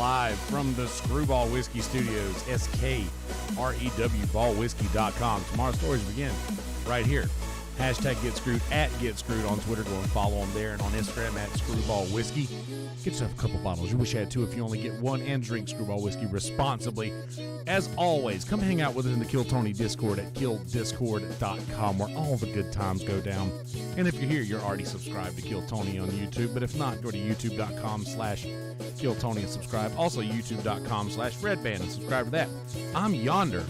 live from the Screwball Whiskey Studios, SKREW, ballwhiskey.com. Tomorrow's stories begin right here. Hashtag Get Screwed, at Get Screwed on Twitter. Go and follow them there, and on Instagram at Screwball Whiskey. Get yourself a couple bottles. You wish you had two if you only get one, and drink Screwball Whiskey responsibly. As always, come hang out with us in the Kill Tony Discord at killdiscord.com, where all the good times go down. And if you're here, you're already subscribed to Kill Tony on YouTube. But if not, go to youtube.com/Kill Tony and subscribe. Also, youtube.com/Redband and subscribe to that. I'm Yonder.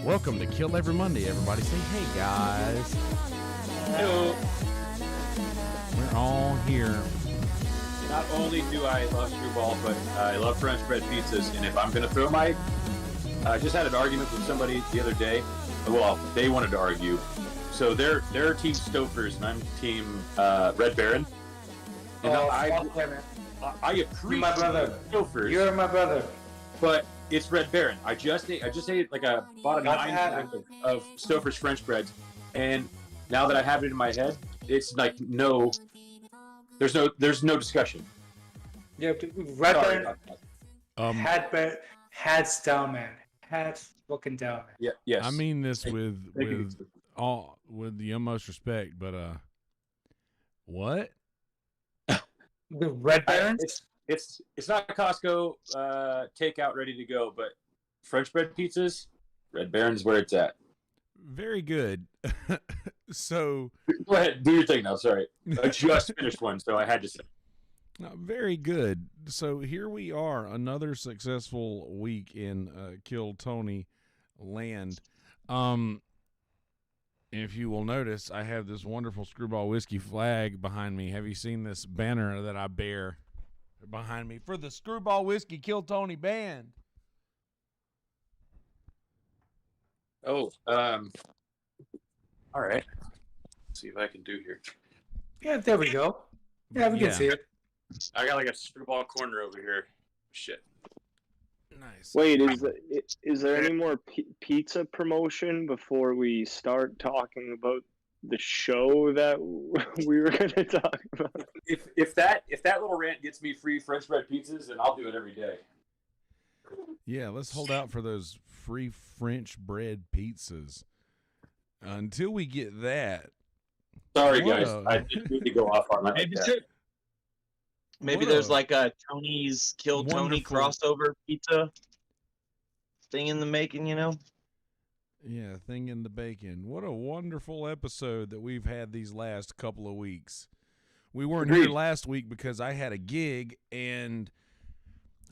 Welcome to Kill Every Monday, everybody. Say, hey, guys. Hello. We're all here. Not only do I love Screwball, but I love French bread pizzas. And if I'm going to throw my... I just had an argument with somebody the other day. Well, they wanted to argue. So they're Team Stofers, and I'm Team Red Baron. And I appreciate my brother. Stofers. You're my brother. But it's Red Baron. I just ate bought a 9-pack of Stouffer's French breads, and now that I have it in my head, it's like there's no discussion. Yeah, Red Baron hats down, man. Hats fucking down, man. Yeah, yes. I mean this with the utmost respect, but what? The Red Baron? It's not Costco takeout ready to go, but French bread pizzas, Red Baron's where it's at. Very good. So go ahead, do your thing now. Sorry, I just finished one, so I had to say. Very good. So here we are, another successful week in Kill Tony land. If you will notice, I have this wonderful Screwball Whiskey flag behind me. Have you seen this banner that I bear behind me for the Screwball Whiskey Kill Tony band? Oh, all right. Let's see if I can do here. Yeah, there we go. Yeah, we can see it. I got like a Screwball corner over here. Shit. Nice. Wait, is there any more pizza promotion before we start talking about the show that we were going to talk about? If that little rant gets me free French bread pizzas, then I'll do it every day. Yeah, let's hold out for those free French bread pizzas until we get that. Sorry, guys, I didn't mean to go off on that. Maybe there's like a Tony's Kill Tony crossover pizza thing in the making, you know? Yeah, thing in the bacon. What a wonderful episode that we've had these last couple of weeks. We weren't here last week because I had a gig, and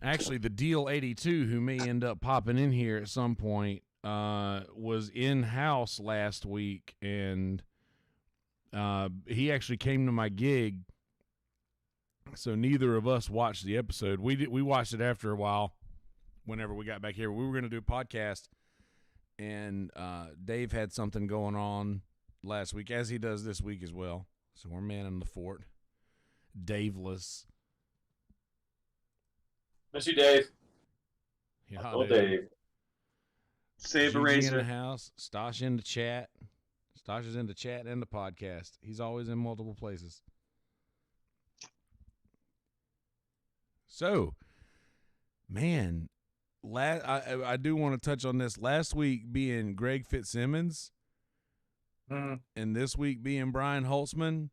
actually the Deal 82, who may end up popping in here at some point, was in-house last week, and he actually came to my gig. So neither of us watched the episode. We watched it after a while. Whenever we got back here, we were going to do a podcast, and Dave had something going on last week, as he does this week as well. So we're manning the fort. Daveless. Miss you, Dave. Yeah, oh, Dave. Save a Gigi razor. in the house. Stosh in the chat. Stosh is in the chat and the podcast. He's always in multiple places. So, man, I do want to touch on this. Last week being Greg Fitzsimmons, and this week being Brian Holtzman.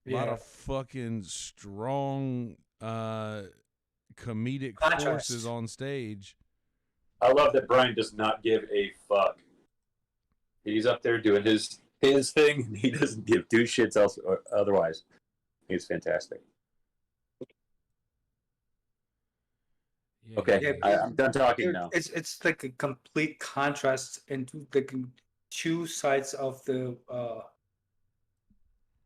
A lot of fucking strong comedic forces on stage. I love that Brian does not give a fuck. He's up there doing his thing, and he doesn't give two shits else or otherwise. He's fantastic. Yeah, okay, I'm done talking now. It's like a complete contrast into the two sides of the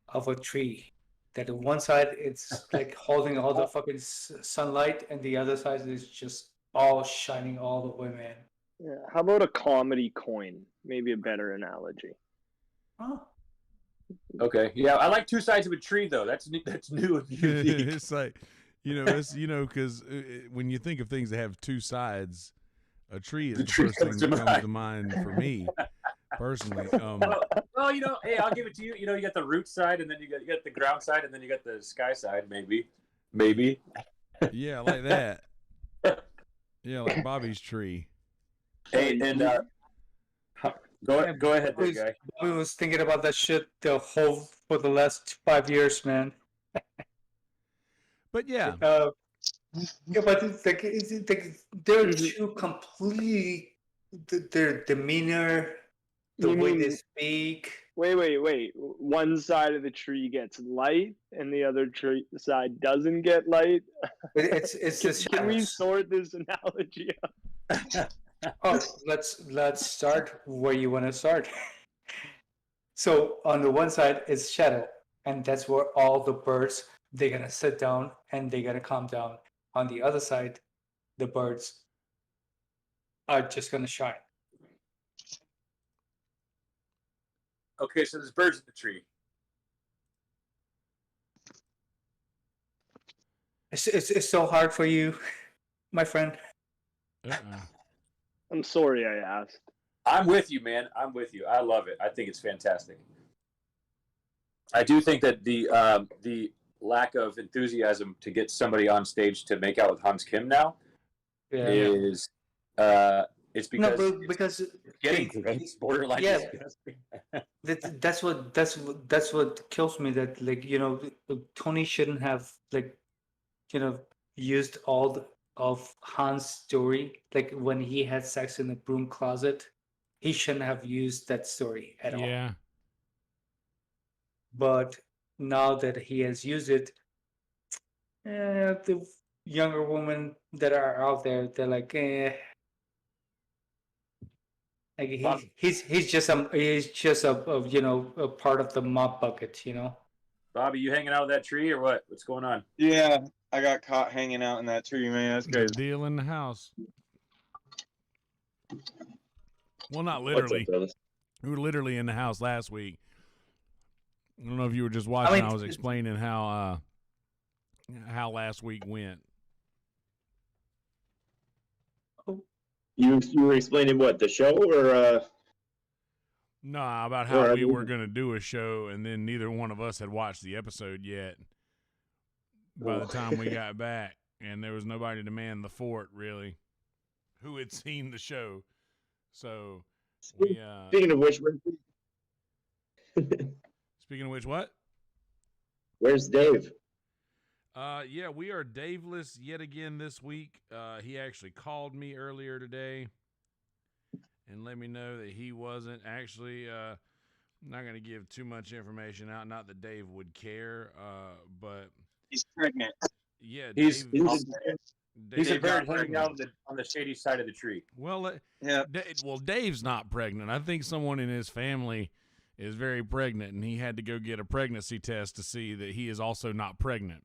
of a tree. That on one side it's like holding all the fucking sunlight, and the other side is just all shining all the way, man. Yeah, how about a comedy coin? Maybe a better analogy. Huh? Okay, yeah, I like two sides of a tree though. That's new and unique. It's like, because when you think of things that have two sides, a tree is the first thing that comes to mind for me personally. Well, hey, I'll give it to you. You got the root side, and then you got the ground side, and then you got the sky side. Maybe. Yeah, like that. Yeah, like Bobby's tree. Hey, and go ahead, there, guy. I was thinking about that shit for the last 5 years, man. But yeah, Yeah, but it's like they're two completely their demeanor, the You way mean- they speak. Wait. One side of the tree gets light, and the other tree side doesn't get light. It's Can we shadows. sort this analogy out? Oh, let's start where you want to start. So on the one side is shadow, and that's where all the birds they're gonna sit down and they're gonna calm down. On the other side, the birds are just gonna shine. Okay, so there's birds in the tree. It's so hard for you, my friend. I'm sorry I asked. I'm with you, man. I'm with you. I love it. I think it's fantastic. I do think that the lack of enthusiasm to get somebody on stage to make out with Hans Kim now is it's because no, but because it's getting gross, borderline Yeah. disgusting. that's what kills me. That like Tony shouldn't have used of Hans' story. Like when he had sex in the broom closet, he shouldn't have used that story at all. yeah. But now that he has used it, the younger women that are out there, they're like, like he's just a part of the mop bucket, Bobby, you hanging out with that tree or what? What's going on? Yeah, I got caught hanging out in that tree, man. That's The crazy. deal in the house. Well, not What's literally. up, fellas? We were literally in the house last week. I don't know if you were just watching. I was explaining how last week went. You were explaining what, the show or Nah, about how we were going to do a show, and then neither one of us had watched the episode yet by the time we got back, and there was nobody to man the fort, really, who had seen the show. So, we, speaking of which, what? Where's Dave? Yeah, we are Daveless yet again this week. He actually called me earlier today and let me know that he wasn't actually not going to give too much information out. Not that Dave would care, but He's pregnant. yeah, He's Dave a bird not hanging pregnant. out on the shady side of the tree. Well, Yeah. Dave's not pregnant. I think someone in his family is very pregnant, and he had to go get a pregnancy test to see that he is also not pregnant.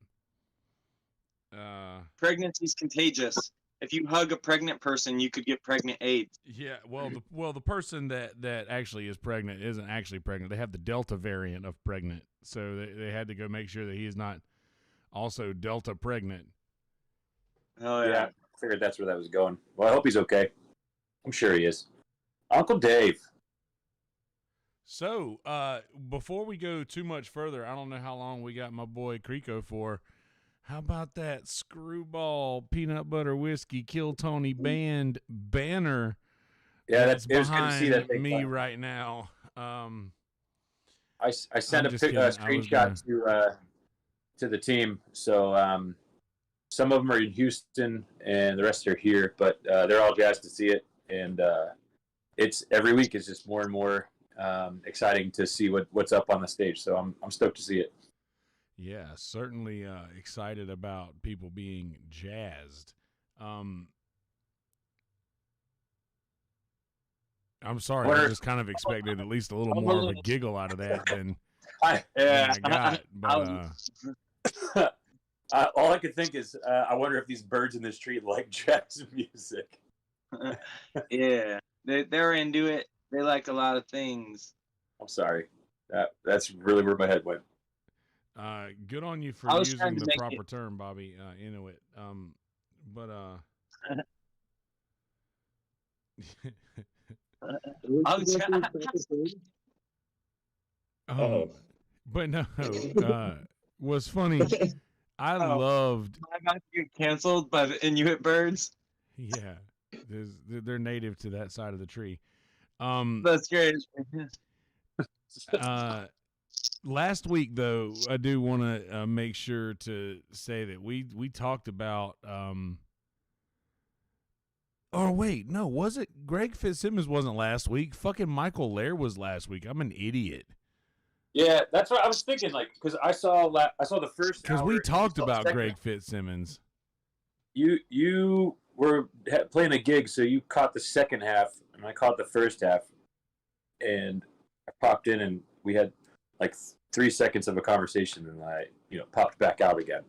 Pregnancy's contagious. If you hug a pregnant person, you could get pregnant AIDS. Yeah, well, the person that actually is pregnant isn't actually pregnant. They have the Delta variant of pregnant, so they had to go make sure that he is not also Delta pregnant. Oh Yeah, I figured that's where that was going. Well, I hope he's okay. I'm sure he is. Uncle Dave. So, before we go too much further, I don't know how long we got my boy Crico for. How about that screwball peanut butter whiskey Kill Tony band banner? Yeah, that's it was good to see that behind thing me fly. right now. I sent I'm a just kidding. screenshot to the team. So some of them are in Houston and the rest are here, but they're all jazzed to see it. And it's every week is just more and more exciting to see what's up on the stage. So I'm stoked to see it. Yeah, certainly excited about people being jazzed. I'm sorry, I just kind of expected at least a little more of a giggle out of that than I got. But all I could think is, I wonder if these birds in this tree like jazz music. Yeah, they're into it. They like a lot of things. I'm sorry. That's really where my head went. good on you for I was using trying to the make proper it- term, Bobby. Inuit. But I was- Oh. but no, was funny. I Oh. loved. I'm about to get canceled by the Inuit birds. Yeah, they're native to that side of the tree. That's great. Last week though, I do want to make sure to say that we talked about. Oh wait, no, was it Greg Fitzsimmons wasn't last week? Fucking Michael Lair was last week. I'm an idiot. Yeah, that's what I was thinking. Like, because I saw the first Because hour, we and you talked saw the about second. Greg Fitzsimmons. You were playing a gig, so you caught the second half, and I caught the first half. And I popped in, and we had like 3 seconds of a conversation, and I, popped back out again.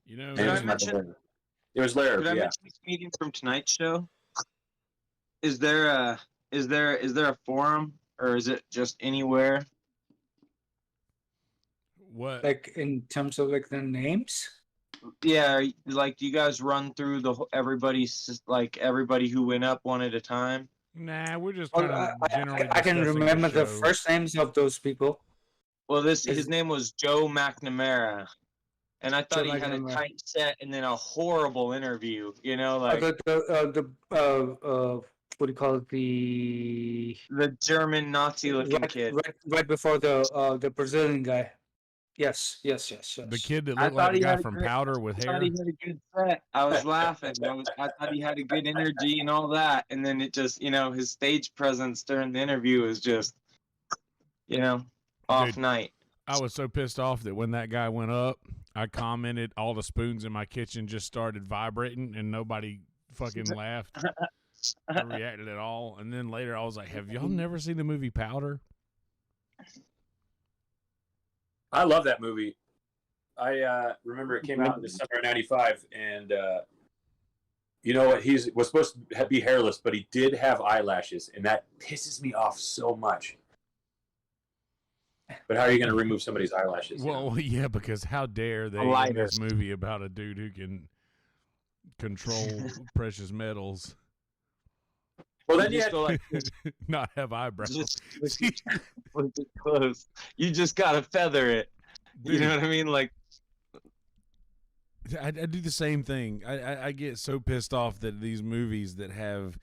You know, And it was Lair. Did I Yeah. mention this meeting from tonight's show? Is there a forum, or is it just anywhere? what? Like in terms of like the names. Yeah, like do you guys run through everybody who went up one at a time? Nah, we're just Well, kind of generally. I can discussing remember the show. first names of those people. Well, his name was Joe McNamara, and I thought Joe he had a McNamara. tight set and then a horrible interview. Like What do you call it? The German Nazi-looking kid. right before the Brazilian guy. Yes. The kid that I looked thought like the he guy had a from great- Powder with I thought hair. he had a good set. I was laughing. I thought he had a good energy and all that, and then it just, his stage presence during the interview was just, off Dude. night. I was so pissed off that when that guy went up, I commented all the spoons in my kitchen just started vibrating and nobody fucking laughed or reacted at all. And then later I was like, have y'all never seen the movie Powder? I love that movie. I remember it came out in the summer of '95, and you know what? He was supposed to be hairless, but he did have eyelashes, and that pisses me off so much. But how are you going to remove somebody's eyelashes? Well, yeah, because how dare they in this movie about a dude who can control precious metals Well, then you just had, go like not have eyebrows. just look it close. You just gotta feather it. Dude, You know what I mean? Like I do the same thing. I get so pissed off that these movies that have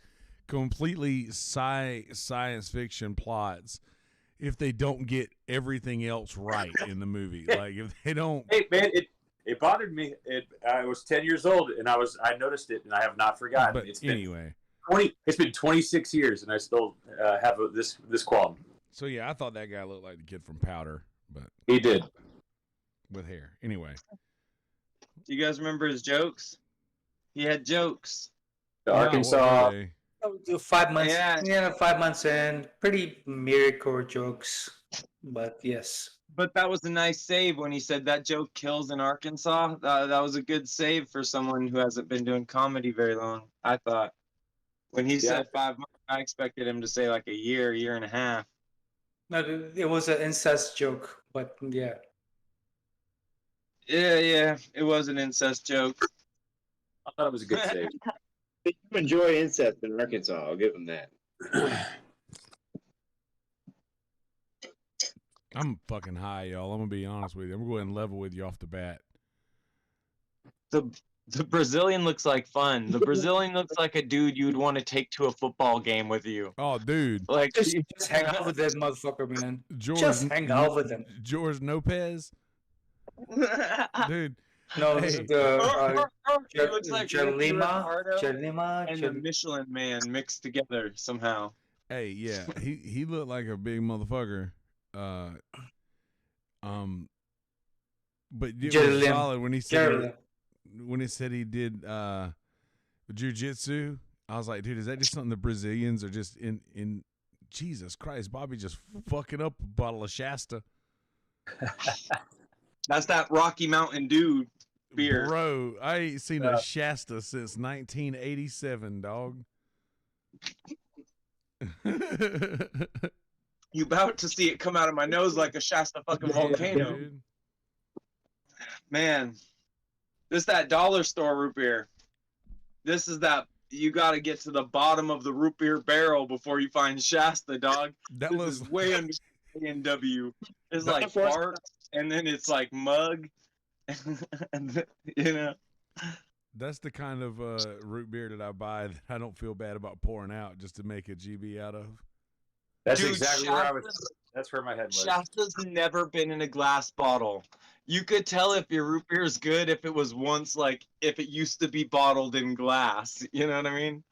completely science fiction plots, if they don't get everything else right in the movie, like if they don't. hey man, it bothered me. I was 10 years old, and I noticed it, and I have not forgotten. But It's anyway, it's been 26 years, and I still have this qualm. so yeah, I thought that guy looked like the kid from Powder, but He did. with hair. Anyway, do you guys remember his jokes? He had jokes. The yeah, what Arkansas. were they? 5 months. Yeah. Yeah, 5 months in. Pretty miracle jokes, but yes. But that was a nice save when he said that joke kills in Arkansas. That was a good save for someone who hasn't been doing comedy very long, I thought. When he said 5 months, I expected him to say like a year and a half. No, it was an incest joke, but yeah. Yeah, it was an incest joke. I thought it was a good save. They do enjoy incest in Arkansas. I'll give them that. I'm fucking high, y'all. I'm gonna be honest with you. I'm going to level with you off the bat. The Brazilian looks like fun. The Brazilian looks like a dude you would want to take to a football game with you. Oh, dude, Like Just hang out with that motherfucker, man. George, Just hang out with him. George Lopez, dude. No, Hey. He looks like Ricardo Chalima, and the Michelin Man mixed together somehow. Hey, yeah, he looked like a big motherfucker. But it was Jerry Lim. solid when he said he did jiu-jitsu. I was like, dude, is that just something the Brazilians are just in Jesus Christ, Bobby just fucking up a bottle of Shasta. That's that Rocky Mountain Dew beer. Bro, I ain't seen a Shasta since 1987, dog. You about to see it come out of my nose like a Shasta fucking volcano. Dude. Man, this that dollar store root beer. This is that you got to get to the bottom of the root beer barrel before you find Shasta, dog. That This was is way under A&W. It's Not like for us. bark, and then it's like mug, and That's the kind of root beer that I buy that I don't feel bad about pouring out just to make a GB out of. That's Dude, exactly where I was. That's where my head was. Shasta's never been in a glass bottle. You could tell if your root beer is good if it was once like if it used to be bottled in glass. You know what I mean?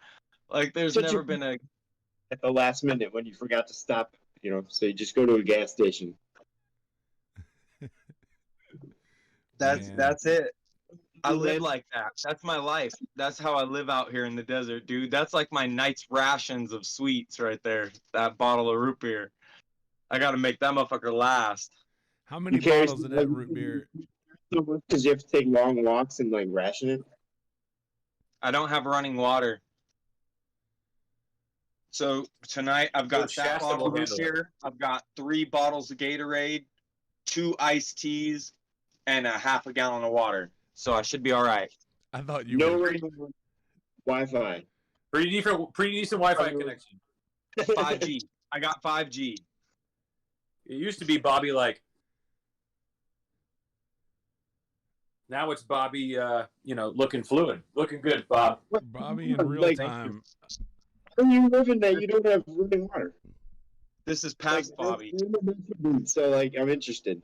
Like there's Such never a- been a At the last minute when you forgot to stop, so you just go to a gas station. that's Man. that's it. I live like that. That's my life. That's how I live out here in the desert, dude. That's like my night's rations of sweets right there. That bottle of root beer. I gotta make that motherfucker last. How many You carry bottles of that root beer? Because you have to take long walks and like ration it. I don't have running water. So tonight I've got So that Shasta bottle will of root handle it. beer. I've got 3 bottles of Gatorade, 2 iced teas, and a half a gallon of water. So I should be all right. I thought you No were. regular Wi-Fi. Pretty decent Wi-Fi connection. 5G. I got 5G. It used to be Bobby like. Now it's Bobby, looking fluid, looking good, Bob. Bobby in real Like- time. How are you living that you don't have running water? This is past Bobby. So like, I'm interested.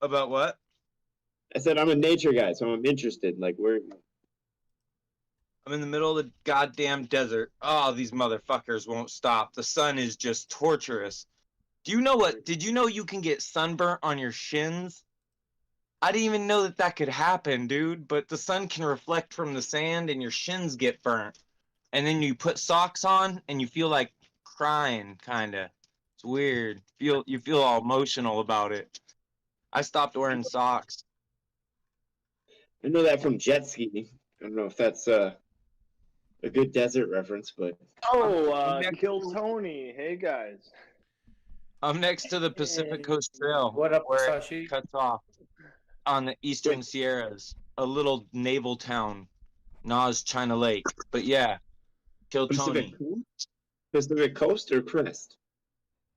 About what? I said I'm a nature guy, so I'm interested. Like, where? I'm in the middle of the goddamn desert. Oh, these motherfuckers won't stop. The sun is just torturous. Do you know what? Did you know you can get sunburnt on your shins? I didn't even know that could happen, dude. But the sun can reflect from the sand and your shins get burnt. And then you put socks on and you feel like crying, kinda. It's weird. You feel all emotional about it. I stopped wearing socks. I know that from jet skiing. I don't know if that's a good desert reference, but Oh, Kill Tony. Hey guys. I'm next to the Pacific Coast Trail. What up, where it Sashi? cuts off on the Eastern Sierras, a little naval town, Nas China Lake. But yeah, Kill Tony, Pacific Coast or Crest?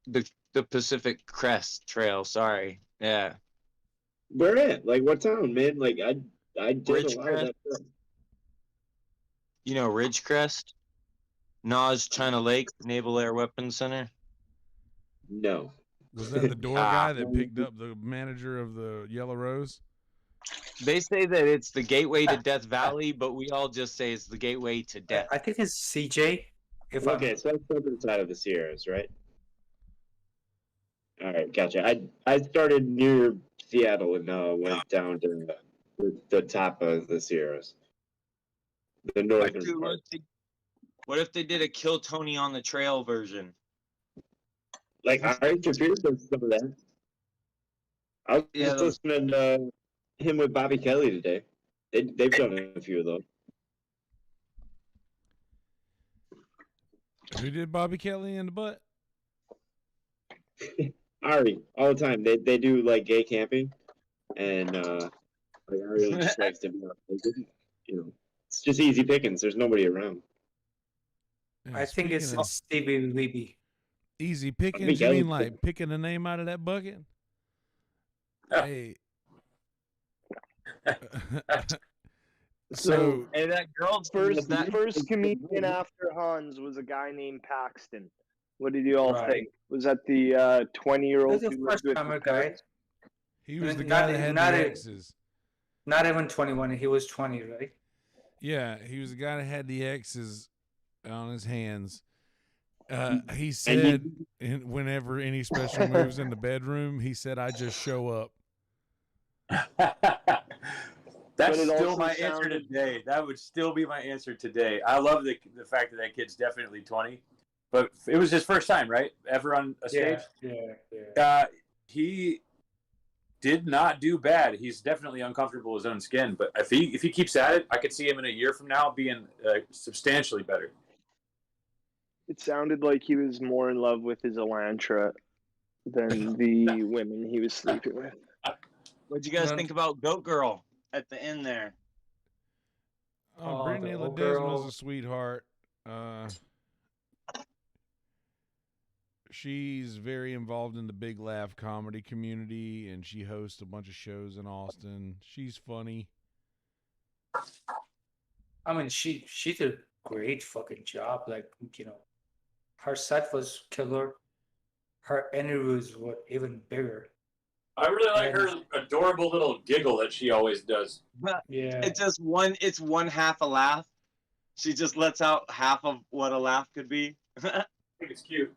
the Pacific Crest Trail. Sorry, yeah, Where at? Like, what town, man? Like, I did a lot of that stuff. you know Ridgecrest, Nas China Lake Naval Air Weapons Center. No. Was that the door guy that picked up the manager of the Yellow Rose? They say that it's the gateway to Death Valley, but we all just say it's the gateway to death. I think it's CJ. If I'm Okay, so that's southern side of the Sierras, right? All right, gotcha. I started near Seattle and went down to the top of the Sierras, the northern Dude, part. what if they did a Kill Tony on the Trail version? Like, Ari Shafir does some of that. I was Yeah, just listening to him with Bobby Kelly today. They've done a few of those. Who did Bobby Kelly in the butt? Ari, all the time. They do like gay camping, and like Ari just likes to be out. It's just easy pickings. There's nobody around. Yeah, I think it's speaking of Stevie Libby. easy pickings. You mean like picking a name out of that bucket? Hey. So Hey, that girl's The first comedian after Hans was a guy named Paxton. What did you all Right. think? Was that the 20-year-old That's who the lived first with timer his guy. parents? he was the Not- guy that had not the a- X's. Not even 21. He was 20, right? Yeah, he was the guy that had the X's on his hands. He said whenever any special moves in the bedroom, he said, "I just show up." That's But it still also my answer sounded- today. That would still be my answer today. I love the fact that kid's definitely 20, but it was his first time, right? Ever on a stage. Yeah. He did not do bad. He's definitely uncomfortable in his own skin, but if he keeps at it, I could see him in a year from now being substantially better. It sounded like he was more in love with his Elantra than the women he was sleeping with. What'd you guys None- think about Goat Girl at the end there? Oh, Oh, Brittany the old Ledesma's girl. a sweetheart. She's very involved in the Big Laugh comedy community, and she hosts a bunch of shows in Austin. She's funny. I mean, she did a great fucking job. Like, her set was killer. Her interviews were even bigger. I really like And- her adorable little giggle that she always does. Yeah. It's just one half a laugh. She just lets out half of what a laugh could be. I think it's cute.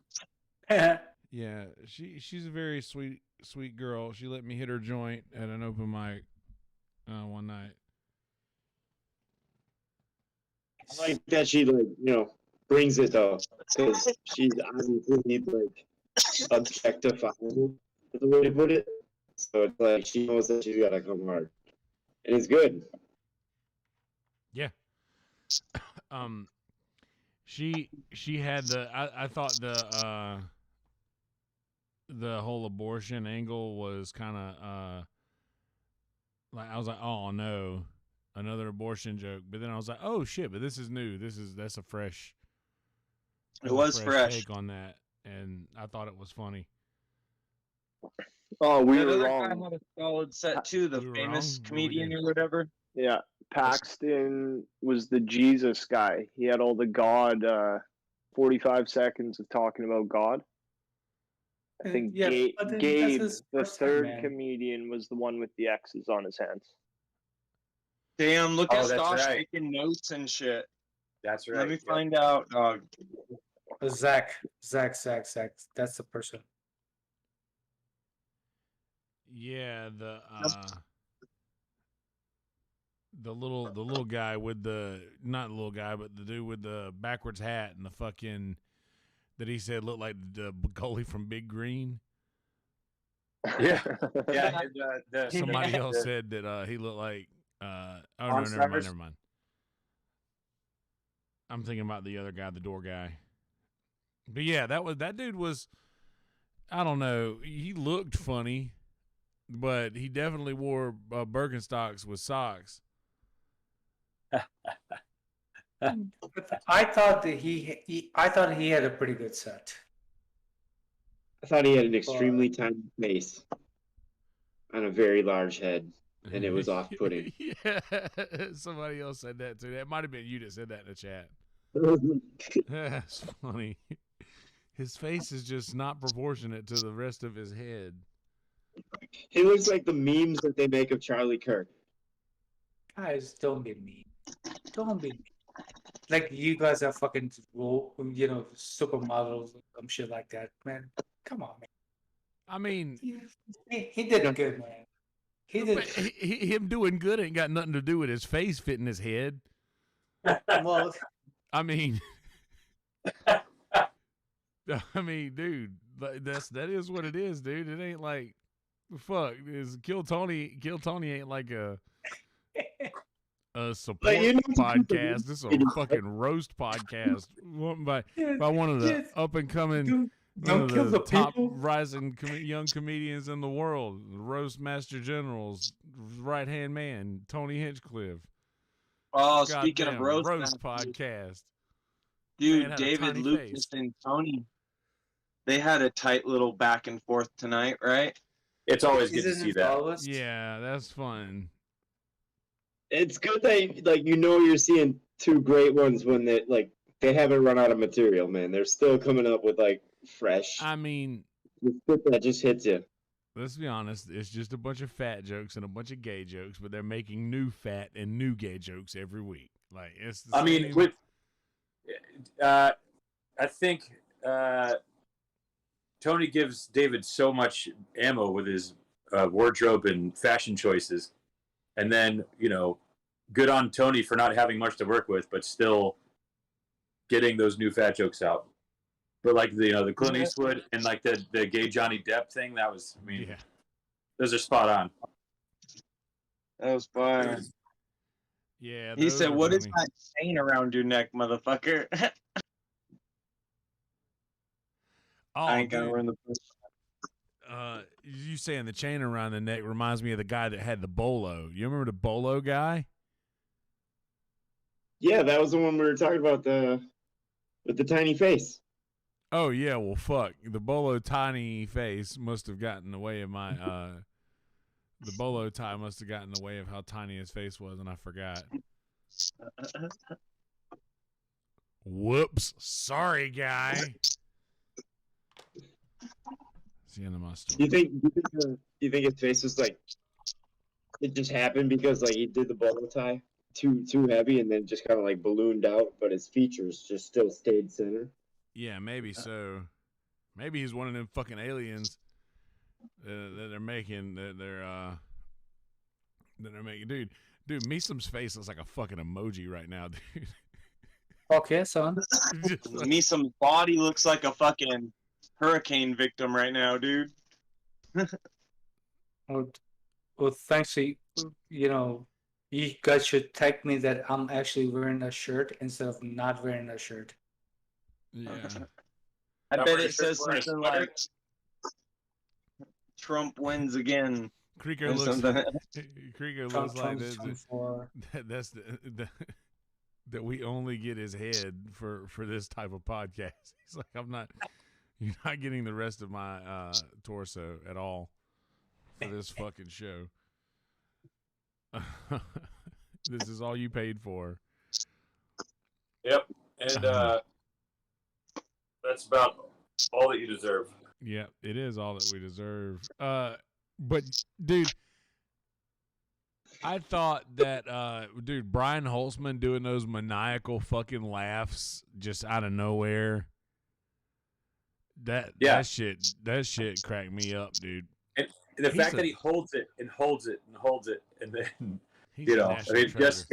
Yeah, she's a very sweet girl. She let me hit her joint at an open mic one night. I like that she brings it though, because she's obviously objectifiable, is the way to put it. So it's like she knows that she's gotta come hard, and it's good. Yeah. She had I thought the whole abortion angle was kind of like, I was like, oh no, another abortion joke. But then I was like, oh shit, but this is new. That's a fresh. It was fresh take on that, and I thought it was funny. Oh, we That were other guy wrong. had a solid set too. The We were famous wrong? What we comedian do? or whatever. Yeah, Paxton was the Jesus guy. He had all the God, 45 seconds of talking about God. I think Yeah, but then that's Gabe, his the first time, third man. comedian, was the one with the X's on his hands. Damn, look Oh, at that's Stosh right. taking notes and shit. That's right. Let me Yep. find out, dog. Zach. That's the person. Yeah, the little guy with not the little guy, but the dude with the backwards hat and the fucking that he said looked like the goalie from Big Green. Yeah. Yeah. Somebody else said that he looked like oh no, Pawn never Snappers? mind. I'm thinking about the other guy, the door guy. But yeah, that dude was, I don't know, he looked funny, but he definitely wore Birkenstocks with socks. I thought that I thought he had a pretty good set. I thought he had an extremely tiny face on a very large head, and it was off-putting. Yeah, somebody else said that too. That might have been you that said that in the chat. That's funny. His face is just not proportionate to the rest of his head. He looks like the memes that they make of Charlie Kirk. Guys, don't be mean. Don't be mean. Like, you guys are fucking, supermodels, some shit like that, man. Come on, man. I mean, He did good, man. He did. him doing good ain't got nothing to do with his face fitting his head. Well, I mean, dude, that is what it is, dude. It ain't like, fuck. Kill Tony ain't like a support podcast. This is a fucking roast podcast by one of the up and coming, don't kill the top people. rising young comedians in the world, the roast master generals, right hand man, Tony Hinchcliffe. Oh, speaking of Goddamn roast, podcast. dude, Man had a David, tiny Lucas, face. and Tony, they had a tight little back and forth tonight, right? It's always good to Isn't see it that. always? Yeah, that's fun. It's good that you're seeing two great ones when they haven't run out of material, man. They're still coming up with fresh I mean, shit that just hits you. let's be honest. It's just a bunch of fat jokes and a bunch of gay jokes, but they're making new fat and new gay jokes every week. Like it's. The I mean, same- I think Tony gives David so much ammo with his wardrobe and fashion choices, and then good on Tony for not having much to work with, but still getting those new fat jokes out. But the Clint Eastwood and the gay Johnny Depp thing, that was, yeah. those are spot on. That was fire. Yeah. He those said, are "What is funny. that chain around your neck, motherfucker?" Oh, I ain't gonna dude. run the. You saying the chain around the neck reminds me of the guy that had the bolo. You remember the bolo guy? Yeah, that was the one we were talking about with the tiny face. Oh yeah, well fuck. The bolo tiny face must have gotten in the way of my the bolo tie must have gotten in the way of how tiny his face was, and I forgot. Whoops. Sorry, guy. It's the end of my story. Do you think his face was like it just happened because like he did the ball tie too heavy and then just kind of like ballooned out, but his features just still stayed center? Yeah, maybe so. Maybe he's one of them fucking aliens that they're making. That they're making. Dude, Meesum's face looks like a fucking emoji right now, dude. Okay, son. Meesum's body looks like a fucking hurricane victim right now, dude. Well, thanks to you guys should tag me that I'm actually wearing a shirt instead of not wearing a shirt. Yeah. I Not bet wearing a it says shirt, wearing a something sweater? like Trump wins again. Krieger or looks. something. Krieger Trump, looks like Trump, Trump for that's that we only get his head for this type of podcast. He's like, you're not getting the rest of my torso at all for this fucking show. This is all you paid for. Yep, and that's about all that you deserve. Yeah, it is all that we deserve. But dude, I thought that Brian Holtzman doing those maniacal fucking laughs just out of nowhere. That shit cracked me up, dude. And the fact that he holds it and holds it and holds it, and then it just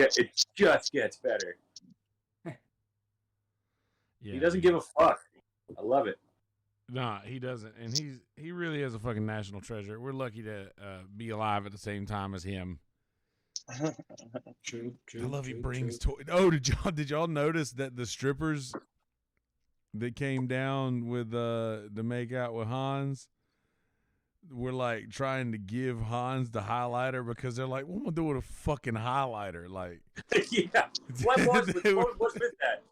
gets better. Yeah, he doesn't give a fuck. I love it. Nah, he doesn't, and he really is a fucking national treasure. We're lucky to be alive at the same time as him. True. I love he brings toy. Oh, did y'all notice that the strippers that came down with to make out with Hans were like trying to give Hans the highlighter because they're like, what am I doing with a fucking highlighter? Like, yeah. What was with that?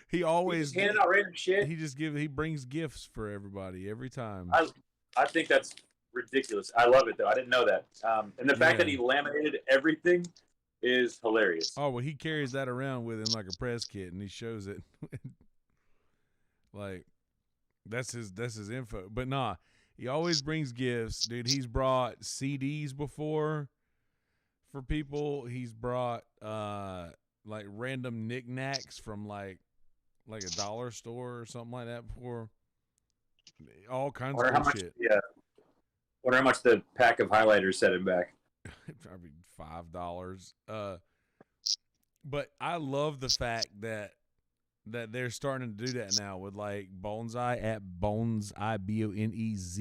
He always handing out random shit. He brings gifts for everybody every time. I think that's ridiculous. I love it though. I didn't know that. And the fact that he laminated everything is hilarious. Oh well, he carries that around with him like a press kit, and he shows it. Like that's his info. But nah, he always brings gifts, dude. He's brought CDs before for people. He's brought like random knickknacks from like a dollar store or something like that before. All kinds of cool shit. Yeah. Wonder how much the pack of highlighters set him back. Probably $5. But I love the fact that they're starting to do that now with like Bonsai at Bonseye Bonezeye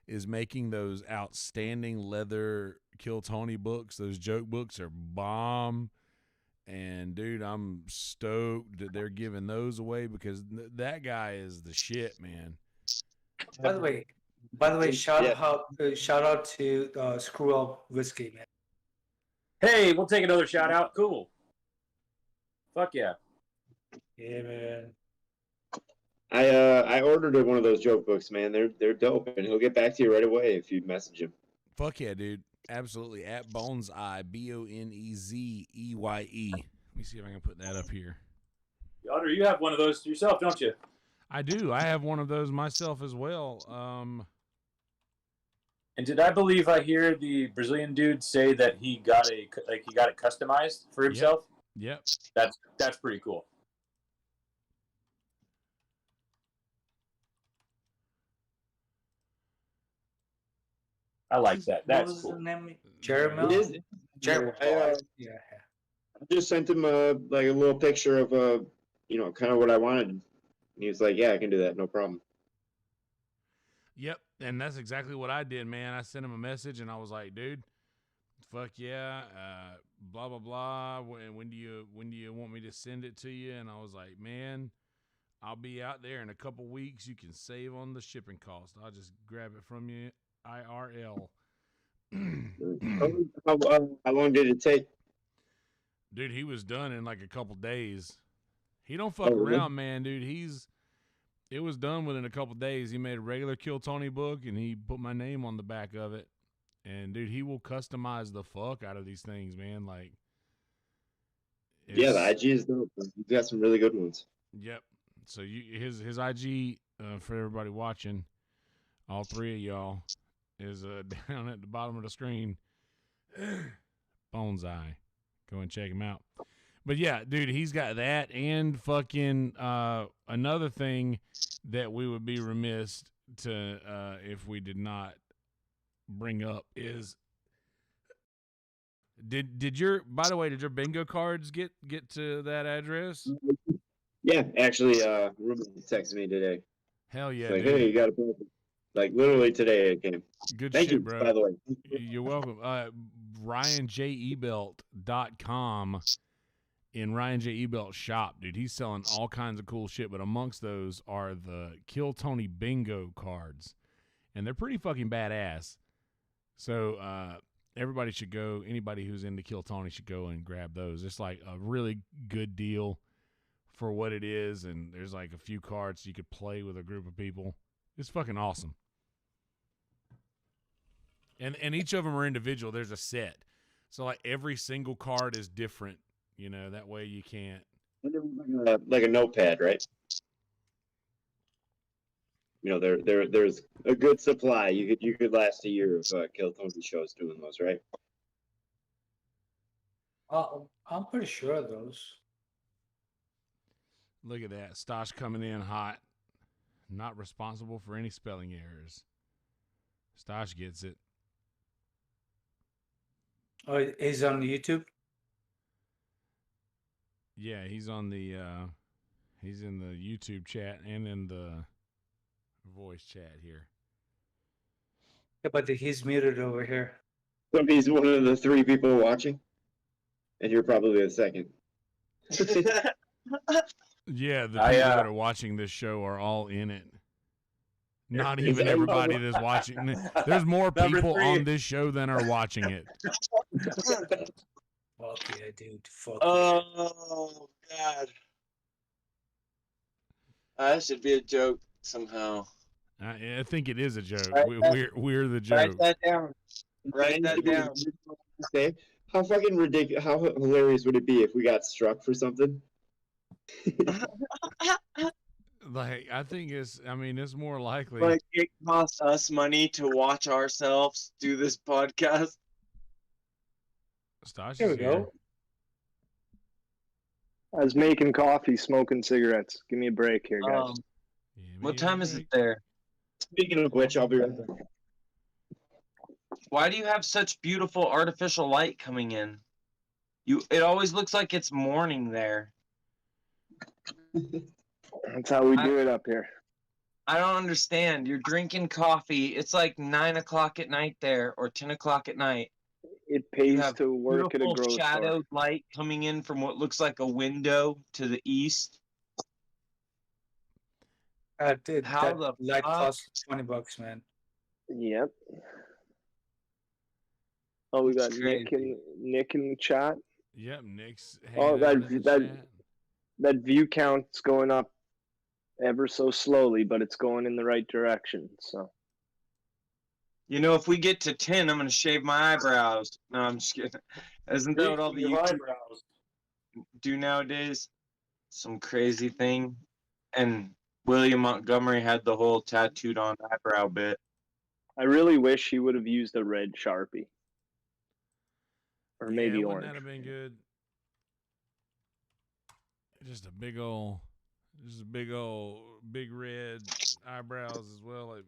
is making those outstanding leather Kill Tony books. Those joke books are bomb. And dude, I'm stoked that they're giving those away because that guy is the shit, man. By the way, shout out to Screw Up Whiskey, man. Hey, we'll take another shout out. Cool. Fuck yeah. Yeah, man. I ordered one of those joke books, man. They're dope, and he'll get back to you right away if you message him. Fuck yeah, dude. Absolutely. At Bonezeye, Bonezeye. Let me see if I can put that up here. Yonder, you have one of those yourself, don't you? I do. I have one of those myself as well. And did I believe I hear the Brazilian dude say that he got it customized for himself? Yep. That's pretty cool. I like that. That's what was cool. the name? Jeremy? It is. Jeremy. I just sent him like a little picture of kind of what I wanted. And he was like, "Yeah, I can do that, no problem." Yep, and that's exactly what I did, man. I sent him a message, and I was like, "Dude, fuck yeah, blah blah blah. When do you want me to send it to you?" And I was like, "Man, I'll be out there in a couple weeks. You can save on the shipping cost. I'll just grab it from you, IRL." How long did it take? Dude, he was done in like a couple days. He don't fuck around, man, dude. It was done within a couple days. He made a regular Kill Tony book, and he put my name on the back of it. And, dude, he will customize the fuck out of these things, man. Like, Yeah, the IG is dope. You've got some really good ones. Yep. So his IG for everybody watching, all three of y'all, is down at the bottom of the screen. Bone's Eye. Go and check him out. But yeah, dude, he's got that and fucking another thing that we would be remiss to if we did not bring up is did your bingo cards get to that address? Yeah, actually, Ruben texted me today. Hell yeah, It's like, dude. hey, you got a like literally today it came. Good Thank shit, you, bro. Uh, by the way. You're welcome. RyanJEbelt.com in Ryan J Ebelt shop, dude. He's selling all kinds of cool shit, but amongst those are the Kill Tony bingo cards, and they're pretty fucking badass. So everybody should go. Anybody who's into Kill Tony should go and grab those. It's like a really good deal for what it is, and there's like a few cards you could play with a group of people. It's fucking awesome. And each of them are individual. There's a set. So like every single card is different, you know, that way you can't. Like a notepad, right? You know, there's a good supply. You could last a year of Kill Tony shows doing those, right? I'm pretty sure of those. Look at that. Stosh coming in hot. Not responsible for any spelling errors. Stosh gets it. Oh, he's on YouTube? Yeah, he's on the he's in the YouTube chat and in the voice chat here. Yeah, but he's muted over here. So he's one of the 3 people watching, and you're probably the second. Yeah, the people that are watching this show are all in it. Not even everybody that's watching. There's more people on this show than are watching it. Fuck yeah, dude. Fuck Oh God, that should be a joke somehow. I think it is a joke. We're the Write joke. that down. Write that down. How fucking ridiculous! How hilarious would it be if we got struck for something? Like I think it's more likely. Like it costs us money to watch ourselves do this podcast. Stosh Here we is go. here. I was making coffee, smoking cigarettes. Give me a break here, guys. Yeah, What me time and is it Nick. there? Speaking of which, I'll be right back. Why do you have such beautiful artificial light coming in? It always looks like it's morning there. That's how we do it up here. I don't understand. You're drinking coffee. It's like 9 o'clock at night there, or 10 o'clock at night. It You pays have to work at a beautiful grocery store. shadowed light coming in from what looks like a window to the east. Dude, How that the light fuck? costs $20, man. Yep. Oh, we got It's Nick in the chat. Yep, Nick's. Oh, hanging out in the chat. That view count's going up ever so slowly, but it's going in the right direction. So You know, if we get to 10, I'm going to shave my eyebrows. No, I'm just kidding. Isn't that what all the YouTube do nowadays? Some crazy thing. And William Montgomery had the whole tattooed on eyebrow bit. I really wish he would have used a red Sharpie. Or maybe yeah, orange. Wouldn't that have been good? Just a big old, big red eyebrows as well. Like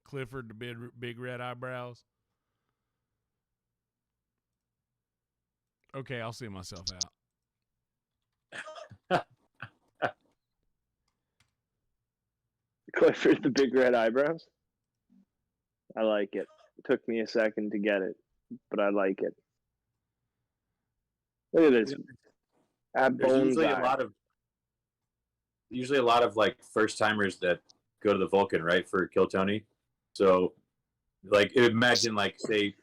Clifford, the big red eyebrows. Okay, I'll see myself out. Clifford, the big red eyebrows. I like it. It took me a second to get it, but I like it. Look at this. At There's Bones usually a lot of like first timers that go to the Vulcan, right, for Kill Tony. So like imagine like say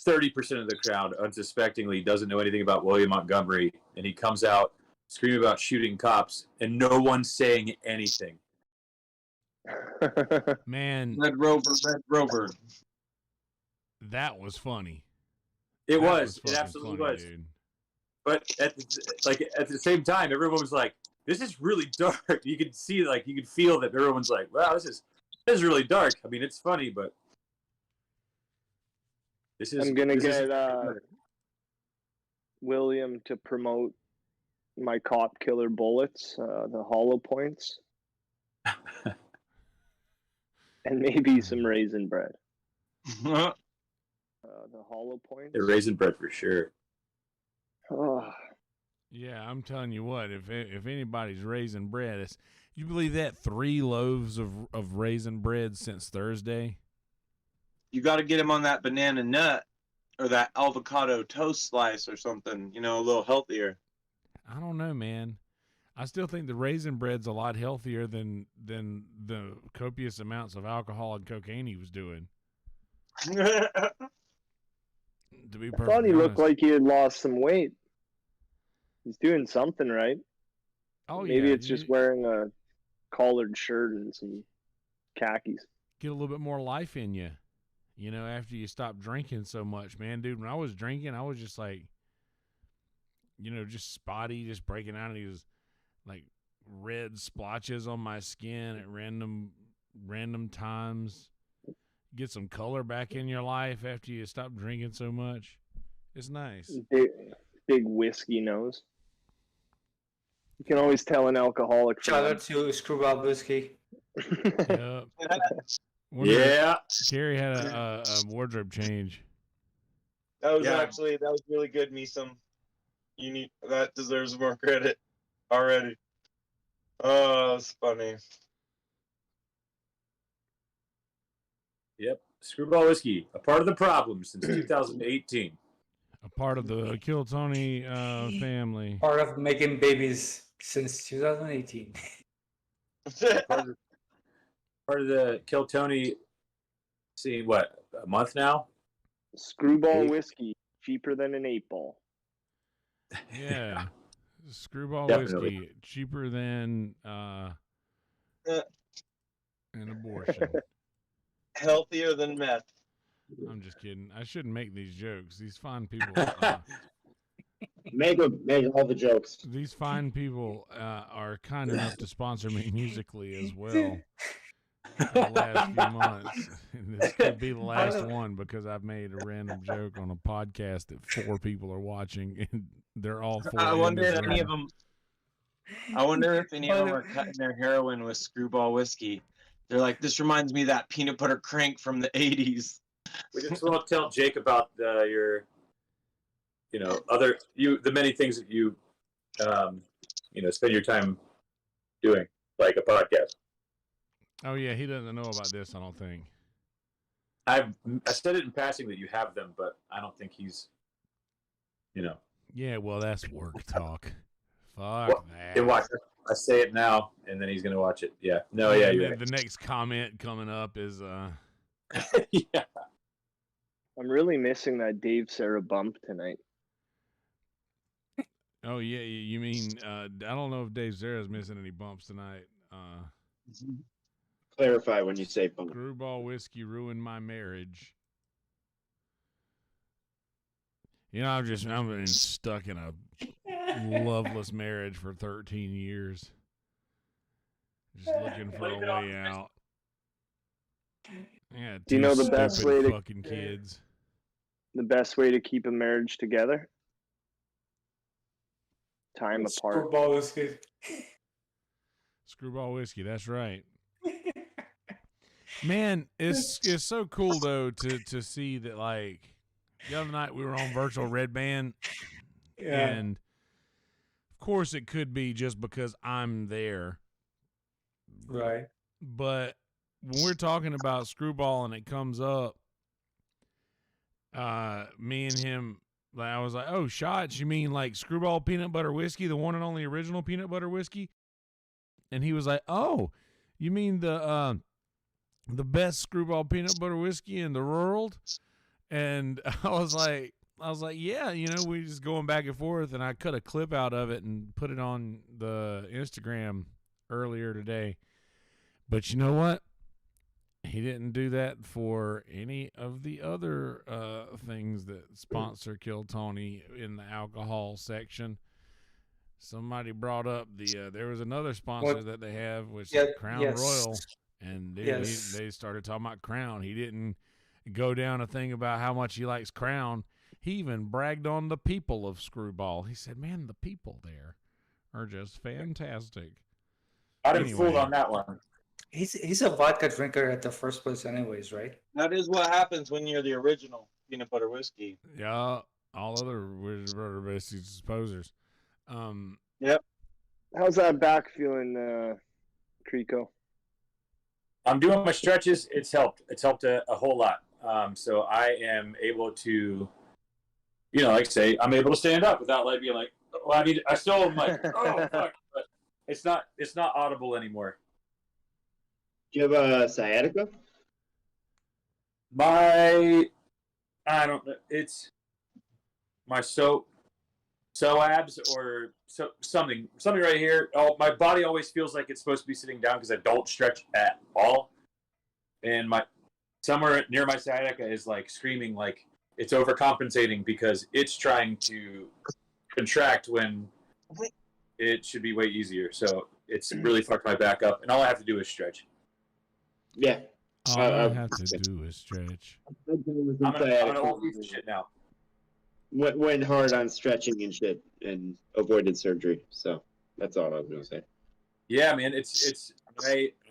30% of the crowd unsuspectingly doesn't know anything about William Montgomery, and he comes out screaming about shooting cops and no one's saying anything. Man, Red Rover. that was funny. It That was. It fucking absolutely funny, was. dude. But at the same time, everyone was like, "This is really dark." You could see, you could feel that everyone's like, "Wow, this is really dark." I mean, it's funny, but this is. I'm gonna this is- get William to promote my cop killer bullets, the hollow points, and maybe some raisin bread. The hollow points. The raisin bread for sure. Oh, Yeah, I'm telling you what, if anybody's raising bread, you believe that 3 loaves of raisin bread since Thursday? You got to get him on that banana nut or that avocado toast slice or something, a little healthier. I don't know, man. I still think the raisin bread's a lot healthier than the copious amounts of alcohol and cocaine he was doing. To be I perfectly thought he looked honest. like he had lost some weight. He's doing something right. Oh, Maybe yeah, it's just wearing a collared shirt and some khakis. get a little bit more life in you, after you stop drinking so much, man. Dude, when I was drinking, I was just like, just spotty, just breaking out of these like red splotches on my skin at random times. Get some color back in your life after you stop drinking so much. It's nice. Big whiskey nose. You can always tell an alcoholic. Shout out to Screwball Whiskey. Yep. Yeah. Carrie had a wardrobe change. That was Yeah. really good, Meesum. That deserves more credit already. Oh, it's funny. Yep. Screwball whiskey, a part of the problem since 2018. A part of the Kill Tony family. Part of making babies since 2018. Part of the Kill Tony. See what, a month now? Screwball whiskey, cheaper than an 8-ball. Yeah. Screwball Definitely. whiskey, cheaper than an abortion. Healthier than meth. I'm just kidding. I shouldn't make these jokes. These fine people. Make all the jokes. These fine people are kind enough to sponsor me musically as well. The last few months, and this could be the last one because I've made a random joke on a podcast that 4 people are watching, and they're all 4. I wonder in if this any of room. them. I wonder if any of them are cutting their heroin with Screwball whiskey. They're like, this reminds me of that peanut butter crank from the '80s. We just want to tell Jake about your, the many things that you, spend your time doing, like a podcast. Oh yeah, he doesn't know about this. I don't think. I said it in passing that you have them, but I don't think he's, Yeah, well, that's work talk. Fuck Well, that. And watch. I say it now, and then he's gonna watch it. Yeah. No. Yeah. And You're then the next comment coming up is right. Yeah. I'm really missing that Dave Sarah bump tonight. oh yeah, you mean I don't know if Dave Zara's missing any bumps tonight. Clarify when you say bump. Screwball whiskey ruined my marriage. I've been stuck in a loveless marriage for 13 years. Just looking for a way out. Yeah, Do you know the best stupid way to- fucking kids? The best way to keep a marriage together? Time apart. Screwball Whiskey. Screwball whiskey, that's right. Man, it's so cool though to see that, like, the other night we were on virtual Red Band, Yeah. and of course it could be just because I'm there, Right. but when we're talking about Screwball and it comes up, me and him, like, I was like, oh, shots, you mean like Screwball peanut butter whiskey, the one and only original peanut butter whiskey? And he was like, oh, you mean the best Screwball peanut butter whiskey in the world? And I was like, yeah, we just going back and forth, and I cut a clip out of it and put it on the Instagram earlier today. But you know what? he didn't do that for any of the other things that sponsor Kill Tony in the alcohol section. Somebody brought up there was another sponsor that they have, which is Crown Royal, and they started talking about Crown. He didn't go down a thing about how much he likes Crown. He even bragged on the people of Screwball. He said, "Man, the people there are just fantastic." I didn't fool on that one. He's a vodka drinker at the first place, anyways, right? That is what happens when you're the original peanut butter whiskey. Yeah, all other basically posers. Yep. How's that back feeling, Crico? I'm doing my stretches. It's helped. It's helped a whole lot. So I am able to, like I say, I'm able to stand up without like being like, well, I mean, I still am like, oh fuck, but it's not audible anymore. Do you have a sciatica? I don't know. It's my psoas or something right here. Oh, my body always feels like it's supposed to be sitting down because I don't stretch at all, and somewhere near my sciatica is like screaming like it's overcompensating because it's trying to contract when it should be way easier. So it's really fucked my back up, and all I have to do is stretch. Yeah. All I have to do is stretch. I'm gonna hold these shit now. Went hard on stretching and shit and avoided surgery. So that's all I was gonna say. Yeah, man,